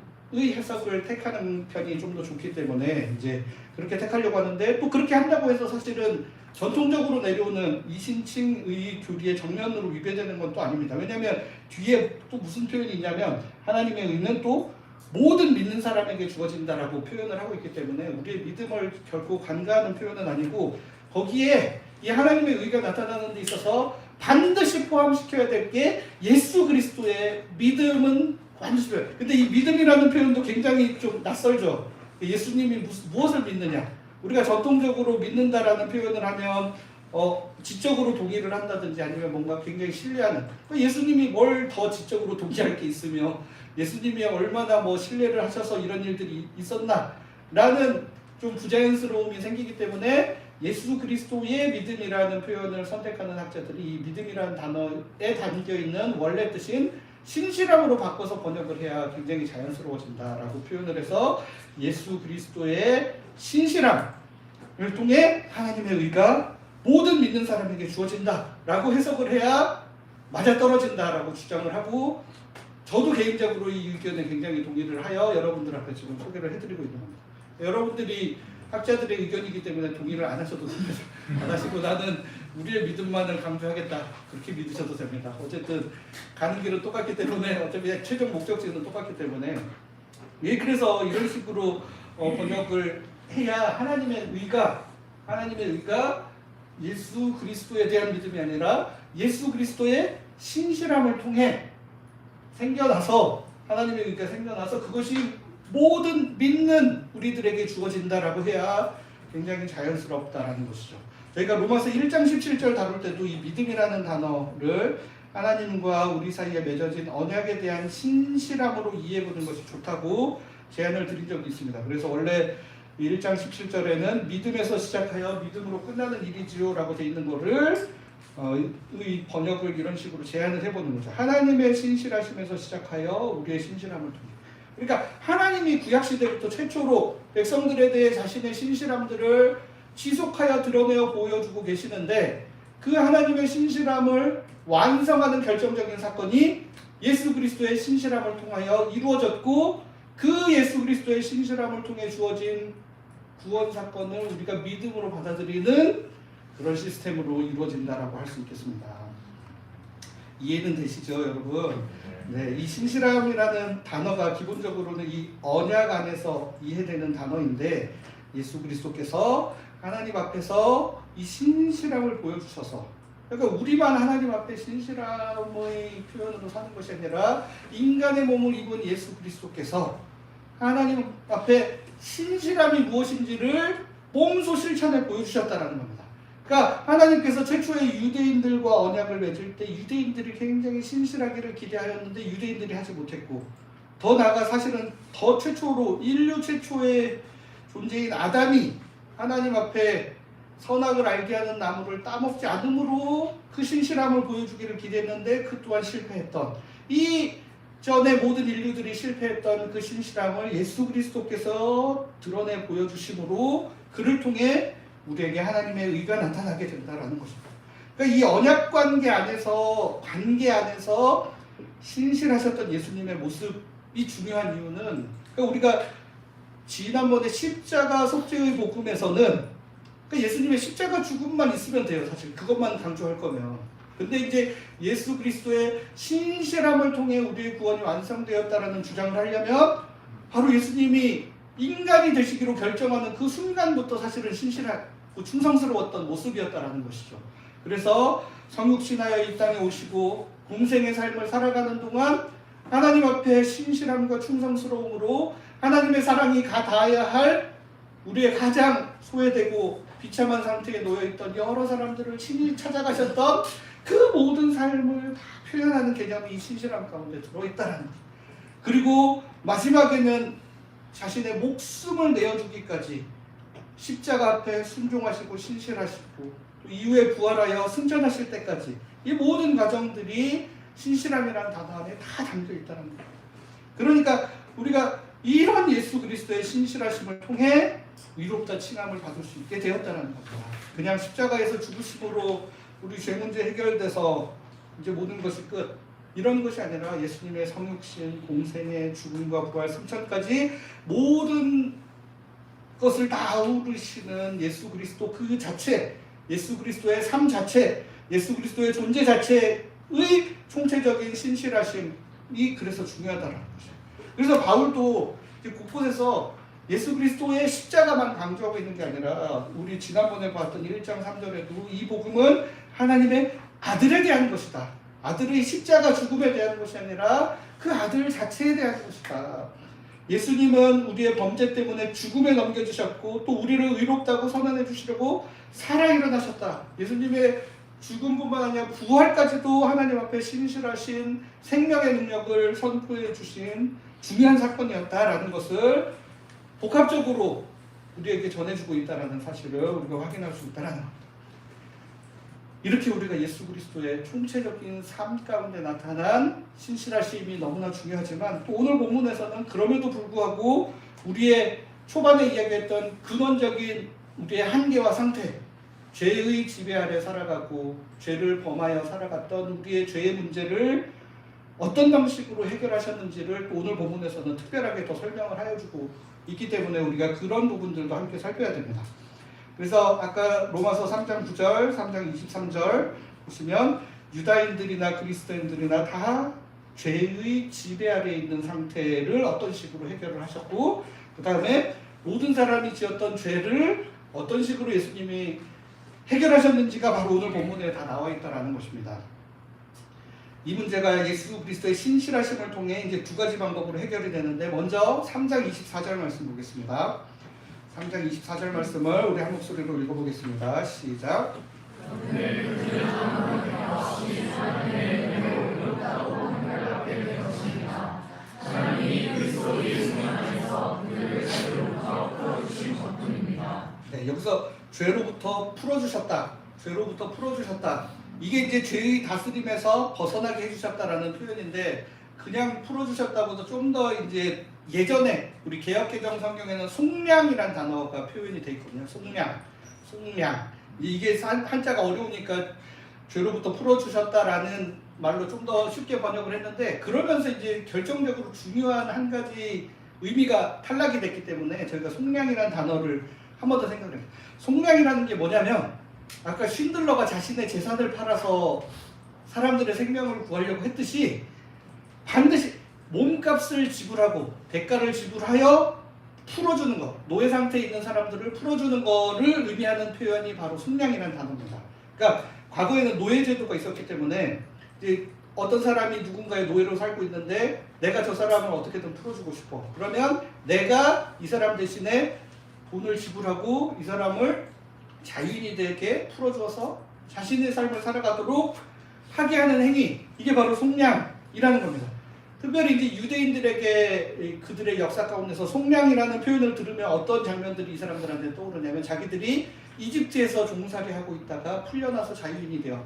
해석을 택하는 편이 좀 더 좋기 때문에 이제 그렇게 택하려고 하는데, 또 그렇게 한다고 해서 사실은 전통적으로 내려오는 이신칭의 교리의 정면으로 위배되는 건 또 아닙니다. 왜냐하면 뒤에 또 무슨 표현이 있냐면 하나님의 의는 또 모든 믿는 사람에게 주어진다라고 표현을 하고 있기 때문에 우리의 믿음을 결코 간과하는 표현은 아니고, 거기에 이 하나님의 의가 나타나는 데 있어서 반드시 포함시켜야 될 게 예수 그리스도의 믿음은 반드시 필요해요. 근데 이 믿음이라는 표현도 굉장히 좀 낯설죠. 예수님이 무엇을 믿느냐, 우리가 전통적으로 믿는다라는 표현을 하면 지적으로 동의를 한다든지 아니면 뭔가 굉장히 신뢰하는, 예수님이 뭘 더 지적으로 동의할 게 있으며 예수님이 얼마나 뭐 신뢰를 하셔서 이런 일들이 있었나 라는 좀 부자연스러움이 생기기 때문에 예수 그리스도의 믿음이라는 표현을 선택하는 학자들이 이 믿음이라는 단어에 담겨있는 원래 뜻인 신실함으로 바꿔서 번역을 해야 굉장히 자연스러워진다라고 표현을 해서 예수 그리스도의 신실함을 통해 하나님의 의가 모든 믿는 사람에게 주어진다라고 해석을 해야 맞아떨어진다라고 주장을 하고, 저도 개인적으로 이 의견에 굉장히 동의를 하여 여러분들 앞에 지금 소개를 해드리고 있는 겁니다. 여러분들이 학자들의 의견이기 때문에 동의를 안 하셔도 됩니다. 안 하시고 나는 우리의 믿음만을 강조하겠다, 그렇게 믿으셔도 됩니다. 어쨌든 가는 길은 똑같기 때문에, 어차피 최종 목적지는 똑같기 때문에, 그래서 이런 식으로 번역을 해야 하나님의 의가 예수 그리스도에 대한 믿음이 아니라 예수 그리스도의 신실함을 통해 생겨나서, 하나님의 의가 생겨나서 그것이 모든 믿는 우리들에게 주어진다라고 해야 굉장히 자연스럽다라는 것이죠. 저희가 로마서 1장 17절 다룰 때도 이 믿음이라는 단어를 하나님과 우리 사이에 맺어진 언약에 대한 신실함으로 이해해보는 것이 좋다고 제안을 드린 적이 있습니다. 그래서 원래 1장 17절에는 믿음에서 시작하여 믿음으로 끝나는 일이지요 라고 되어 있는 거를 이 번역을 이런 식으로 제안을 해보는 거죠. 하나님의 신실하심에서 시작하여 우리의 신실함을 통해. 그러니까 하나님이 구약시대부터 최초로 백성들에 대해 자신의 신실함들을 지속하여 드러내어 보여주고 계시는데, 그 하나님의 신실함을 완성하는 결정적인 사건이 예수 그리스도의 신실함을 통하여 이루어졌고, 그 예수 그리스도의 신실함을 통해 주어진 구원 사건을 우리가 믿음으로 받아들이는 그런 시스템으로 이루어진다라고 할 수 있겠습니다. 이해는 되시죠, 여러분? 네, 이 신실함이라는 단어가 기본적으로는 이 언약 안에서 이해되는 단어인데, 예수 그리스도께서 하나님 앞에서 이 신실함을 보여주셔서, 그러니까 우리만 하나님 앞에 신실함의 표현으로 사는 것이 아니라 인간의 몸을 입은 예수 그리스도께서 하나님 앞에 신실함이 무엇인지를 몸소 실천해 보여주셨다는 겁니다. 그러니까 하나님께서 최초의 유대인들과 언약을 맺을 때 유대인들이 굉장히 신실하기를 기대하였는데 유대인들이 하지 못했고, 더 나아가 사실은 더 최초로 인류 최초의 존재인 아담이 하나님 앞에 선악을 알게 하는 나무를 따먹지 않음으로 그 신실함을 보여주기를 기대했는데 그 또한 실패했던, 이 전에 모든 인류들이 실패했던 그 신실함을 예수 그리스도께서 드러내 보여주심으로 그를 통해 우리에게 하나님의 의가 나타나게 된다라는 것입니다. 그러니까 이 언약 관계 안에서 신실하셨던 예수님의 모습이 중요한 이유는, 그러니까 우리가 지난번에 십자가 속죄의 복음에서는 그러니까 예수님의 십자가 죽음만 있으면 돼요. 사실 그것만 강조할 거면. 근데 이제 예수 그리스도의 신실함을 통해 우리의 구원이 완성되었다라는 주장을 하려면 바로 예수님이 인간이 되시기로 결정하는 그 순간부터 사실은 신실하고 충성스러웠던 모습이었다라는 것이죠. 그래서 성육신하여 이 땅에 오시고 공생의 삶을 살아가는 동안 하나님 앞에 신실함과 충성스러움으로 하나님의 사랑이 닿아야 할 우리의 가장 소외되고 비참한 상태에 놓여있던 여러 사람들을 친히 찾아가셨던 그 모든 삶을 다 표현하는 개념이 이 신실함 가운데 들어있다는 거예요. 그리고 마지막에는 자신의 목숨을 내어주기까지 십자가 앞에 순종하시고 신실하시고 또 이후에 부활하여 승천하실 때까지 이 모든 과정들이 신실함이라는 단어 안에 다 담겨있다는 거예요. 그러니까 우리가 이런 예수 그리스도의 신실하심을 통해 위롭다 칭함을 받을 수 있게 되었다는 겁니다. 그냥 십자가에서 죽으심으로 우리 죄 문제 해결돼서 이제 모든 것이 끝, 이런 것이 아니라 예수님의 성육신, 공생애, 죽음과 부활, 승천까지 모든 것을 다 아우르시는 예수 그리스도 그 자체, 예수 그리스도의 삶 자체, 예수 그리스도의 존재 자체의 총체적인 신실하심이 그래서 중요하다는 거죠. 그래서 바울도 곳곳에서 예수 그리스도의 십자가만 강조하고 있는 게 아니라 우리 지난번에 봤던 1장 3절에도 이 복음은 하나님의 아들에 대한 것이다. 아들의 십자가 죽음에 대한 것이 아니라 그 아들 자체에 대한 것이다. 예수님은 우리의 범죄 때문에 죽음에 넘겨주셨고 또 우리를 의롭다고 선언해 주시려고 살아 일어나셨다. 예수님의 죽음뿐만 아니라 부활까지도 하나님 앞에 신실하신 생명의 능력을 선포해 주신 중요한 사건이었다라는 것을 복합적으로 우리에게 전해주고 있다는 사실을 우리가 확인할 수 있다는 겁니다. 이렇게 우리가 예수 그리스도의 총체적인 삶 가운데 나타난 신실하심이 너무나 중요하지만 또 오늘 본문에서는 그럼에도 불구하고 우리의 초반에 이야기했던 근원적인 우리의 한계와 상태, 죄의 지배 아래 살아가고 죄를 범하여 살아갔던 우리의 죄의 문제를 어떤 방식으로 해결하셨는지를 또 오늘 본문에서는 특별하게 더 설명을 하여주고 있기 때문에 우리가 그런 부분들도 함께 살펴야 됩니다. 그래서 아까 로마서 3장 9절, 3장 23절 보시면 유다인들이나 그리스도인들이나 다 죄의 지배 아래에 있는 상태를 어떤 식으로 해결을 하셨고 그 다음에 모든 사람이 지었던 죄를 어떤 식으로 예수님이 해결하셨는지가 바로 오늘 본문에 다 나와 있다는 것입니다. 이 문제가 예수 그리스도의 신실하심을 통해 이제 두 가지 방법으로 해결이 되는데 먼저 3장 24절 말씀 보겠습니다. 3장 24절 말씀을 우리 한 목소리로 읽어보겠습니다. 시작. 네, 여기서 죄로부터 풀어주셨다. 죄로부터 풀어주셨다. 이게 이제 죄의 다스림에서 벗어나게 해주셨다라는 표현인데 그냥 풀어주셨다보다 좀 더 이제 예전에 우리 개역개정 성경에는 속량이란 단어가 표현이 돼 있거든요. 속량. 이게 한자가 어려우니까 죄로부터 풀어주셨다라는 말로 좀 더 쉽게 번역을 했는데 그러면서 이제 결정적으로 중요한 한 가지 의미가 탈락이 됐기 때문에 저희가 속량이라는 단어를 한 번 더 생각을 해요. 속량이라는 게 뭐냐면 아까 쉰들러가 자신의 재산을 팔아서 사람들의 생명을 구하려고 했듯이 반드시 몸값을 지불하고 대가를 지불하여 풀어주는 것, 노예 상태에 있는 사람들을 풀어주는 거를 의미하는 표현이 바로 속량이라는 단어입니다. 그러니까 과거에는 노예제도가 있었기 때문에 이제 어떤 사람이 누군가의 노예로 살고 있는데 내가 저 사람을 어떻게든 풀어주고 싶어. 그러면 내가 이 사람 대신에 돈을 지불하고 이 사람을 자유인이 되게 풀어주어서 자신의 삶을 살아가도록 하게 하는 행위, 이게 바로 속량이라는 겁니다. 특별히 이제 유대인들에게 그들의 역사 가운데서 속량이라는 표현을 들으면 어떤 장면들이 이 사람들한테 떠오르냐면 자기들이 이집트에서 종살이하고 있다가 풀려나서 자유인이 되었고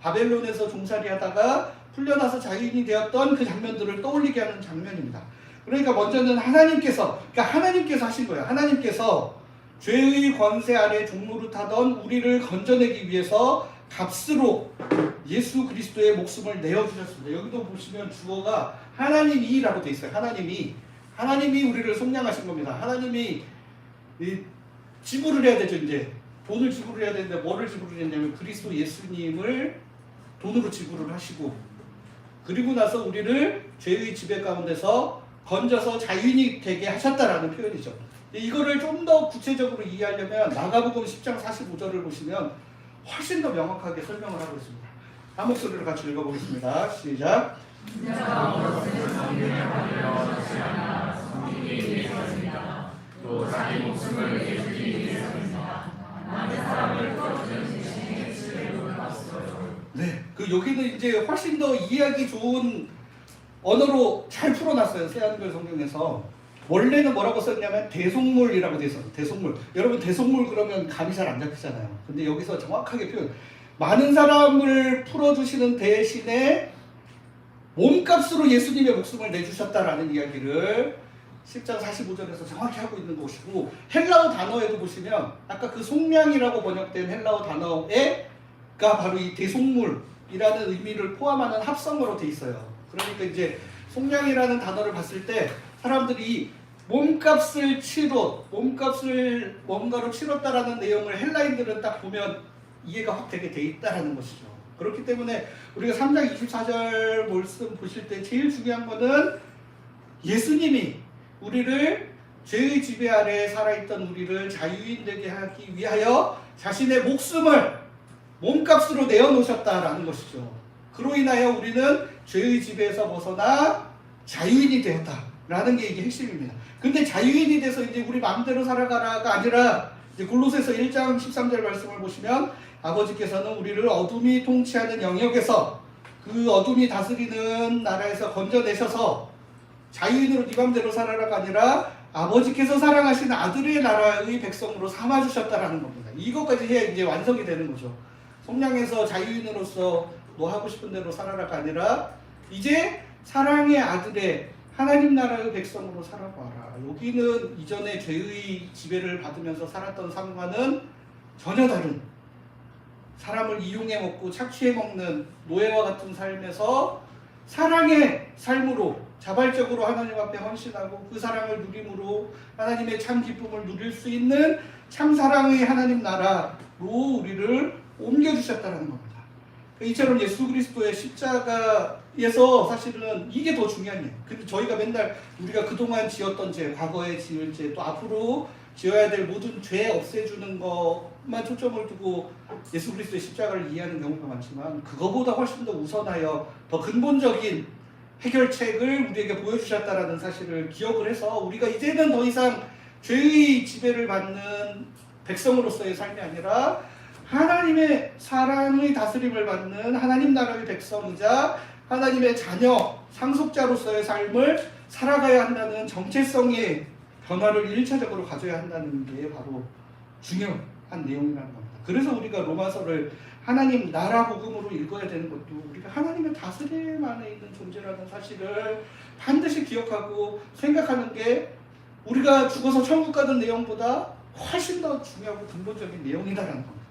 바벨론에서 종살이하다가 풀려나서 자유인이 되었던 그 장면들을 떠올리게 하는 장면입니다. 그러니까 먼저는 하나님께서 하신 거예요. 하나님께서 죄의 권세 아래 종노릇하던 우리를 건져내기 위해서 값으로 예수 그리스도의 목숨을 내어주셨습니다. 여기도 보시면 주어가 하나님이라고 돼 있어요. 하나님이 우리를 속량하신 겁니다. 하나님이 지불을 해야 되죠. 이제 돈을 지불을 해야 되는데 뭐를 지불을 했냐면 그리스도 예수님을 돈으로 지불을 하시고 그리고 나서 우리를 죄의 지배 가운데서 건져서 자유인이 되게 하셨다라는 표현이죠. 이거를 좀 더 구체적으로 이해하려면 마가복음 10장 45절을 보시면 훨씬 더 명확하게 설명을 하고 있습니다. 한 목소리로 같이 읽어보겠습니다. 시작. 또 자기 목숨을 내주기 위해서입니다. 많은 사람을 풀어주는 대신에 지혜로 값으로. 네, 여기는 이제 훨씬 더 이해하기 좋은 언어로 잘 풀어놨어요. 새한글 성경에서. 원래는 뭐라고 썼냐면 대속물이라고 돼 있어요. 대속물. 여러분 대속물 그러면 감이 잘 안 잡히잖아요. 근데 여기서 정확하게 표현. 많은 사람을 풀어주시는 대신에 몸값으로 예수님의 목숨을 내주셨다라는 이야기를 10장 45절에서 정확히 하고 있는 것이고 헬라어 단어에도 보시면 아까 그 속량이라고 번역된 헬라어 단어가 바로 이 대속물 이라는 의미를 포함하는 합성어로 돼 있어요. 그러니까 이제 속량이라는 단어를 봤을 때 사람들이 몸값을 뭔가로 치렀다라는 내용을 헬라인들은 딱 보면 이해가 확 되게 돼 있다라는 것이죠. 그렇기 때문에 우리가 3장 24절 말씀 보실 때 제일 중요한 거는 예수님이 우리를 죄의 지배 아래에 살아있던 우리를 자유인 되게 하기 위하여 자신의 목숨을 몸값으로 내어놓으셨다라는 것이죠. 그로 인하여 우리는 죄의 지배에서 벗어나 자유인이 되었다라는 게 이게 핵심입니다. 근데 자유인이 돼서 이제 우리 마음대로 살아가라가 아니라 이제 골로새서 1장 13절 말씀을 보시면 아버지께서는 우리를 어둠이 통치하는 영역에서 그 어둠이 다스리는 나라에서 건져내셔서 자유인으로 네 맘대로 살아라가 아니라 아버지께서 사랑하시는 아들의 나라의 백성으로 삼아주셨다라는 겁니다. 이것까지 해야 이제 완성이 되는 거죠. 속량에서 자유인으로서 너 하고 싶은 대로 살아라가 아니라 이제 사랑의 아들의 하나님 나라의 백성으로 살아봐라. 여기는 이전에 죄의 지배를 받으면서 살았던 삶과는 전혀 다른, 사람을 이용해 먹고 착취해 먹는 노예와 같은 삶에서 사랑의 삶으로 자발적으로 하나님 앞에 헌신하고 그 사랑을 누림으로 하나님의 참 기쁨을 누릴 수 있는 참 사랑의 하나님 나라로 우리를 옮겨주셨다는 겁니다. 이처럼 예수 그리스도의 십자가에서 사실은 이게 더 중요한 일이에요. 근데 저희가 맨날 우리가 그동안 지었던 죄, 과거에 지을 죄, 또 앞으로 지어야 될 모든 죄 없애주는 것만 초점을 두고 예수 그리스도의 십자가를 이해하는 경우가 많지만 그거보다 훨씬 더 우선하여 더 근본적인 해결책을 우리에게 보여주셨다라는 사실을 기억을 해서 우리가 이제는 더 이상 죄의 지배를 받는 백성으로서의 삶이 아니라 하나님의 사랑의 다스림을 받는 하나님 나라의 백성이자 하나님의 자녀, 상속자로서의 삶을 살아가야 한다는 정체성의 변화를 1차적으로 가져야 한다는 게 바로 중요한 내용이라는 겁니다. 그래서 우리가 로마서를 하나님 나라 복음으로 읽어야 되는 것도 우리가 하나님의 다스림 안에 있는 존재라는 사실을 반드시 기억하고 생각하는 게 우리가 죽어서 천국 가는 내용보다 훨씬 더 중요하고 근본적인 내용이다라는 겁니다.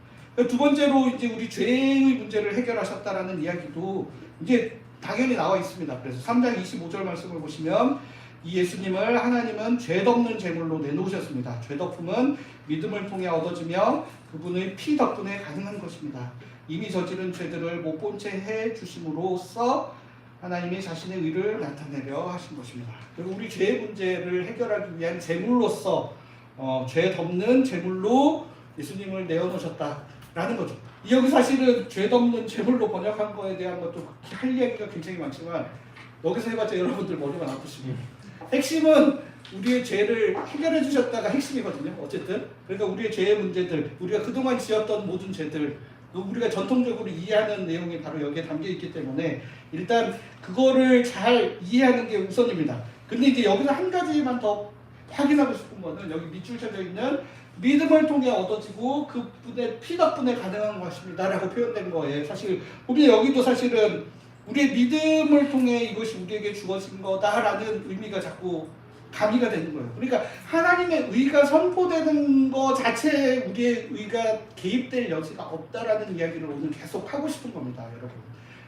두 번째로 이제 우리 죄의 문제를 해결하셨다라는 이야기도 이제 당연히 나와 있습니다. 그래서 3장 25절 말씀을 보시면 이 예수님을 하나님은 죄 덮는 제물로 내놓으셨습니다. 죄 덮음은 믿음을 통해 얻어지며 그분의 피 덕분에 가능한 것입니다. 이미 저지른 죄들을 못 본 채 해 주심으로써 하나님이 자신의 의를 나타내려 하신 것입니다. 그리고 우리 죄의 문제를 해결하기 위한 제물로서 죄 덮는 제물로 예수님을 내어놓으셨다라는 거죠. 여기 사실은 죄 덮는 제물로 번역한 거에 대한 것도 할 이야기가 굉장히 많지만 여기서 해봤자 여러분들 머리가 나쁘시고 핵심은 우리의 죄를 해결해 주셨다가 핵심이거든요. 어쨌든 그러니까 우리의 죄의 문제들, 우리가 그동안 지었던 모든 죄들, 우리가 전통적으로 이해하는 내용이 바로 여기에 담겨 있기 때문에 일단 그거를 잘 이해하는 게 우선입니다. 근데 이제 여기서 한 가지만 더 확인하고 싶은 거는 여기 밑줄 쳐져 있는 믿음을 통해 얻어지고 그분의 피 덕분에 가능한 것입니다 라고 표현된 거예요. 사실 보면 여기도 사실은 우리의 믿음을 통해 이것이 우리에게 주어진 거다라는 의미가 자꾸 가미가 되는 거예요. 그러니까 하나님의 의가 선포되는 것 자체에 우리의 의가 개입될 여지가 없다라는 이야기를 오늘 계속 하고 싶은 겁니다, 여러분.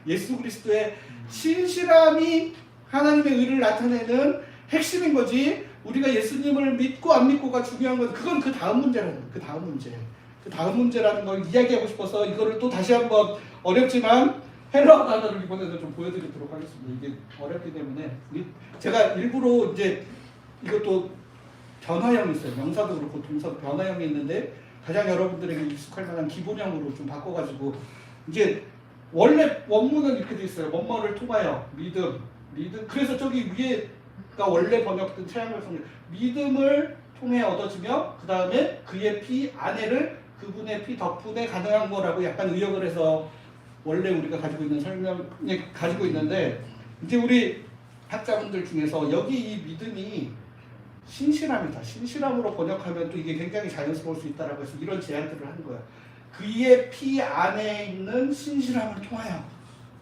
예수 그리스도의 신실함이 하나님의 의를 나타내는 핵심인 거지. 우리가 예수님을 믿고 안 믿고가 중요한 건 그건 그 다음 문제라는 거예요. 그 다음 문제라는 걸 이야기하고 싶어서 이거를 또 다시 한번 어렵지만 헬라어 단어를 이번에도 좀 보여드리도록 하겠습니다. 이게 어렵기 때문에 제가 일부러 이제 이것도 변화형이 있어요. 명사도 그렇고 동사도 변화형이 있는데 가장 여러분들에게 익숙할 만한 기본형으로 좀 바꿔가지고 이제 원래 원문은 이렇게 돼 있어요. 뭐뭐를 통하여 믿음. 그래서 저기 위에가 원래 번역된 최양열성 믿음을 통해 얻어지며 그 다음에 그의 피 안에를 그분의 피 덕분에 가능한 거라고 약간 의역을 해서 원래 우리가 가지고 있는 설명에 가지고 있는데 이제 우리 학자분들 중에서 여기 이 믿음이 신실함이다. 신실함으로 번역하면 또 이게 굉장히 자연스러울 수 있다라고 해서 이런 제안들을 하는 거야. 그의 피 안에 있는 신실함을 통하여.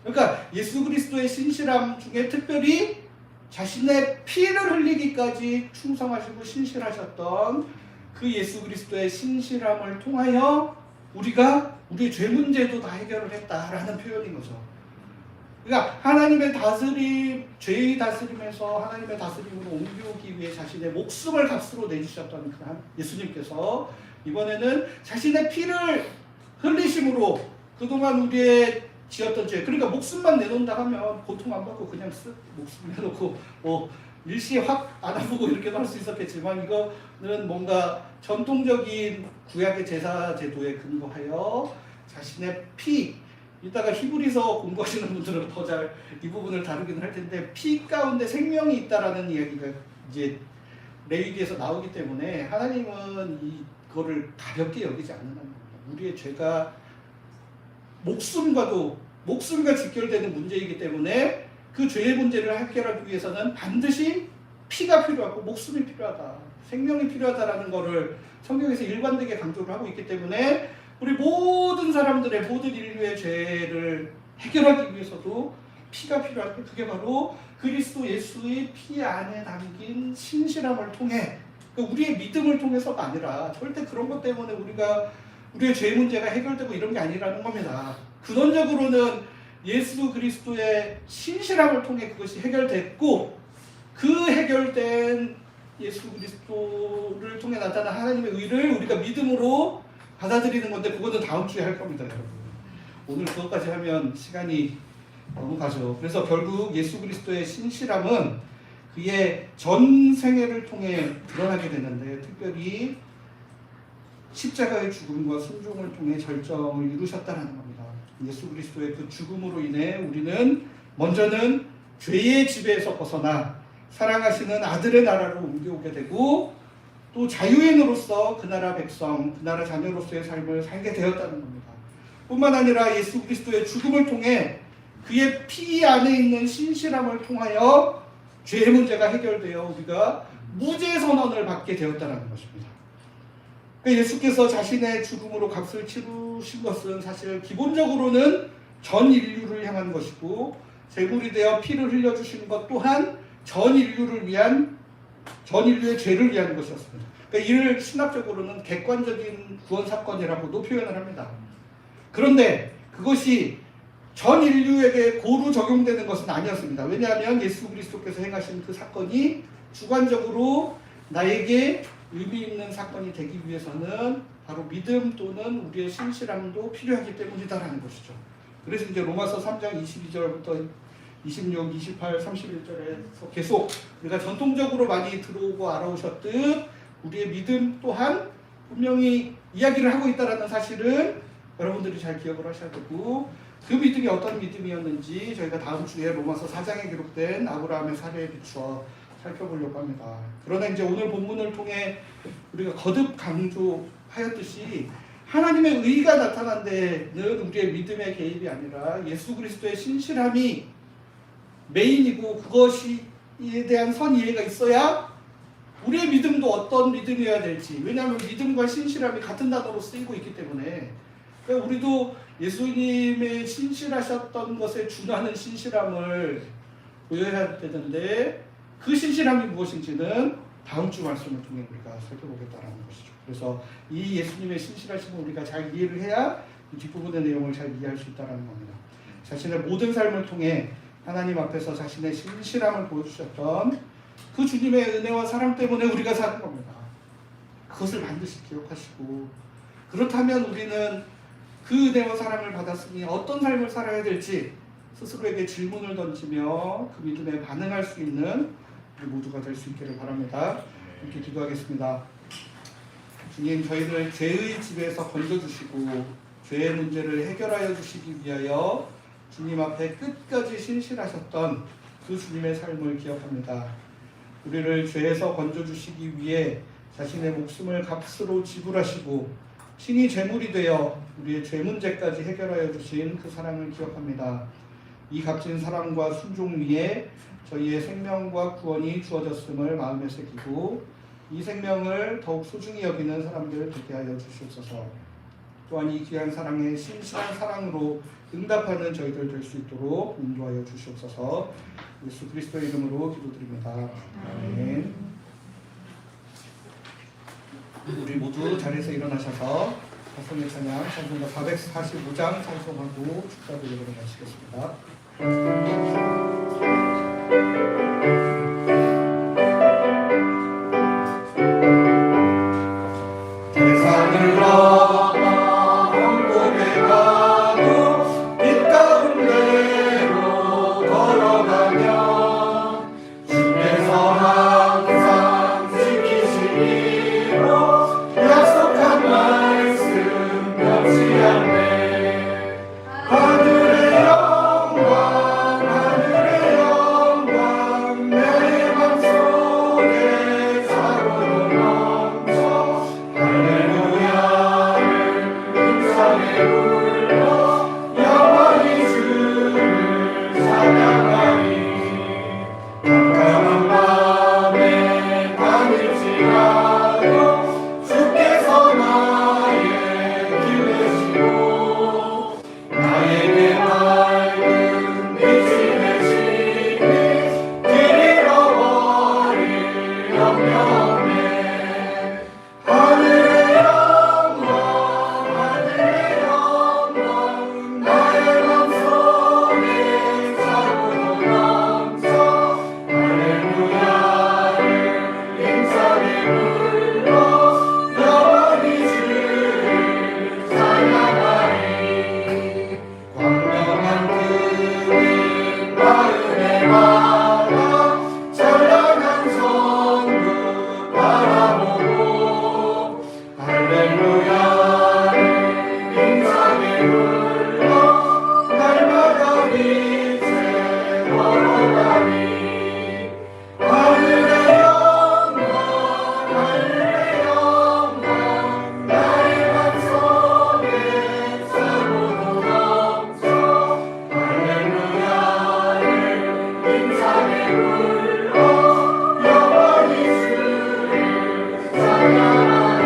그러니까 예수 그리스도의 신실함 중에 특별히 자신의 피를 흘리기까지 충성하시고 신실하셨던 그 예수 그리스도의 신실함을 통하여 우리가 우리의 죄 문제도 다 해결을 했다라는 표현인 거죠. 그러니까 하나님의 다스림, 죄의 다스림에서 하나님의 다스림으로 옮겨오기 위해 자신의 목숨을 값으로 내주셨던 그 예수님께서 이번에는 자신의 피를 흘리심으로 그동안 우리의 지었던 죄, 그러니까 목숨만 내놓는다 하면 고통 안 받고 그냥 목숨 내놓고 뭐 일시에 확 알아보고 이렇게도 할 수 있었겠지만, 이거는 뭔가 전통적인 구약의 제사 제도에 근거하여 자신의 피, 이따가 히브리서 공부하시는 분들은 더 잘 이 부분을 다루긴 할 텐데, 피 가운데 생명이 있다라는 이야기가 이제 레위기에서 나오기 때문에 하나님은 이거를 가볍게 여기지 않는다는 겁니다. 우리의 죄가 목숨과 직결되는 문제이기 때문에 그 죄의 문제를 해결하기 위해서는 반드시 피가 필요하고 목숨이 필요하다, 생명이 필요하다라는 것을 성경에서 일관되게 강조를 하고 있기 때문에 우리 모든 사람들의, 모든 인류의 죄를 해결하기 위해서도 피가 필요한데, 그게 바로 그리스도 예수의 피 안에 담긴 신실함을 통해, 우리의 믿음을 통해서가 아니라 절대 그런 것 때문에 우리의 죄 문제가 해결되고 이런 게 아니라는 겁니다. 근원적으로는 예수 그리스도의 신실함을 통해 그것이 해결됐고, 그 해결된 예수 그리스도를 통해 나타난 하나님의 의를 우리가 믿음으로 받아들이는 건데, 그거는 다음 주에 할 겁니다, 여러분. 오늘 그것까지 하면 시간이 너무 가죠. 그래서 결국 예수 그리스도의 신실함은 그의 전 생애를 통해 드러나게 되는데, 특별히 십자가의 죽음과 순종을 통해 절정을 이루셨다는 겁니다. 예수 그리스도의 그 죽음으로 인해 우리는 먼저는 죄의 지배에서 벗어나 사랑하시는 아들의 나라로 옮겨오게 되고, 또 자유인으로서 그 나라 백성, 그 나라 자녀로서의 삶을 살게 되었다는 겁니다. 뿐만 아니라 예수 그리스도의 죽음을 통해 그의 피 안에 있는 신실함을 통하여 죄의 문제가 해결되어 우리가 무죄 선언을 받게 되었다는 것입니다. 그러니까 예수께서 자신의 죽음으로 값을 치르신 것은 사실 기본적으로는 전 인류를 향한 것이고, 제물이 되어 피를 흘려주시는 것 또한 전 인류의 죄를 위한 것이었습니다. 그러니까 이를 신학적으로는 객관적인 구원 사건이라고도 표현을 합니다. 그런데 그것이 전 인류에게 고루 적용되는 것은 아니었습니다. 왜냐하면 예수 그리스도께서 행하신 그 사건이 주관적으로 나에게 의미 있는 사건이 되기 위해서는 바로 믿음 또는 우리의 신실함도 필요하기 때문이다라는 것이죠. 그래서 이제 로마서 3장 22절부터 26, 28, 31절에서 계속 우리가 전통적으로 많이 들어오고 알아오셨듯 우리의 믿음 또한 분명히 이야기를 하고 있다는 사실을 여러분들이 잘 기억을 하셔야 되고, 그 믿음이 어떤 믿음이었는지 저희가 다음 주에 로마서 4장에 기록된 아브라함의 사례에 비추어 살펴보려고 합니다. 그러나 이제 오늘 본문을 통해 우리가 거듭 강조하였듯이 하나님의 의가 나타난 데는 우리의 믿음의 개입이 아니라 예수 그리스도의 신실함이 메인이고, 그것에 대한 선 이해가 있어야 우리의 믿음도 어떤 믿음이어야 될지, 왜냐하면 믿음과 신실함이 같은 단어로 쓰이고 있기 때문에, 그러니까 우리도 예수님의 신실하셨던 것에 준하는 신실함을 보여야 되는데, 그 신실함이 무엇인지는 다음 주 말씀을 통해 우리가 살펴보겠다는 것이죠. 그래서 이 예수님의 신실하심을 우리가 잘 이해를 해야 이 뒷부분의 내용을 잘 이해할 수 있다는 겁니다. 자신의 모든 삶을 통해 하나님 앞에서 자신의 신실함을 보여주셨던 그 주님의 은혜와 사랑 때문에 우리가 사는 겁니다. 그것을 반드시 기억하시고, 그렇다면 우리는 그 은혜와 사랑을 받았으니 어떤 삶을 살아야 될지 스스로에게 질문을 던지며 그 믿음에 반응할 수 있는 우리 모두가 될 수 있기를 바랍니다. 이렇게 기도하겠습니다. 주님, 저희를 죄의 지배에서 건져주시고 죄의 문제를 해결하여 주시기 위하여 주님 앞에 끝까지 신실하셨던 그 주님의 삶을 기억합니다. 우리를 죄에서 건져주시기 위해 자신의 목숨을 값으로 지불하시고 신이 제물이 되어 우리의 죄 문제까지 해결하여 주신 그 사랑을 기억합니다. 이 값진 사랑과 순종 위에 저희의 생명과 구원이 주어졌음을 마음에 새기고, 이 생명을 더욱 소중히 여기는 사람들 되게 하여 주시옵소서. 또한 이 귀한 사랑에 신실한 사랑으로 응답하는 저희들 될 수 있도록 인도하여 주시옵소서. 예수 그리스도의 이름으로 기도드립니다. 아멘. 우리 모두 자리에서 일어나셔서 자성의 찬양 찬송가 445장 찬송하고 축사도 예배를 마치겠습니다. 세상을 넘어 홍콩에 가도 빛 가운데로 걸어가며 주께서 항상 지키시기로 약속한 말씀 변치 않네. 하늘의 영광 내 맘속에 사고로 넘쳐 할렐루야를 힘차게 불러 영원히 주를 찬양하리. 깜깜한 밤에 다닐지라도 주께서 나의 길 되시고 나에게 밝은 빛이 되시니 길 잃어버릴 염려 없네. 하늘의 영광 나의 맘속에 차고도 넘쳐 할렐루야를 힘차게 불러 영원히 주를 찬양하리. 광명한 그림 마음에 받아 찬란한 천국 바라보고 할렐루야를 힘차게 불러 날마다 빛에 걸어가리. 하늘의 영광 나의 맘속에 차고도 넘쳐 할렐루야를 힘차게 불러 영원히 주를 찬양하리.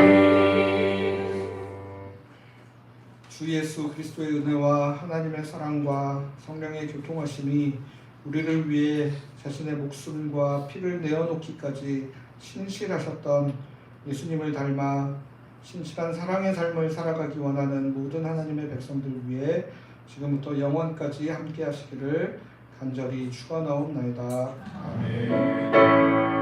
주 예수 그리스도의 은혜와 하나님의 사랑과 성령의 교통하심이 우리를 위해 자신의 목숨과 피를 내어놓기까지 신실하셨던 예수님을 닮아 신실한 사랑의 삶을 살아가기 원하는 모든 하나님의 백성들 위해 지금부터 영원까지 함께 하시기를 간절히 축원하옵나이다. 아멘.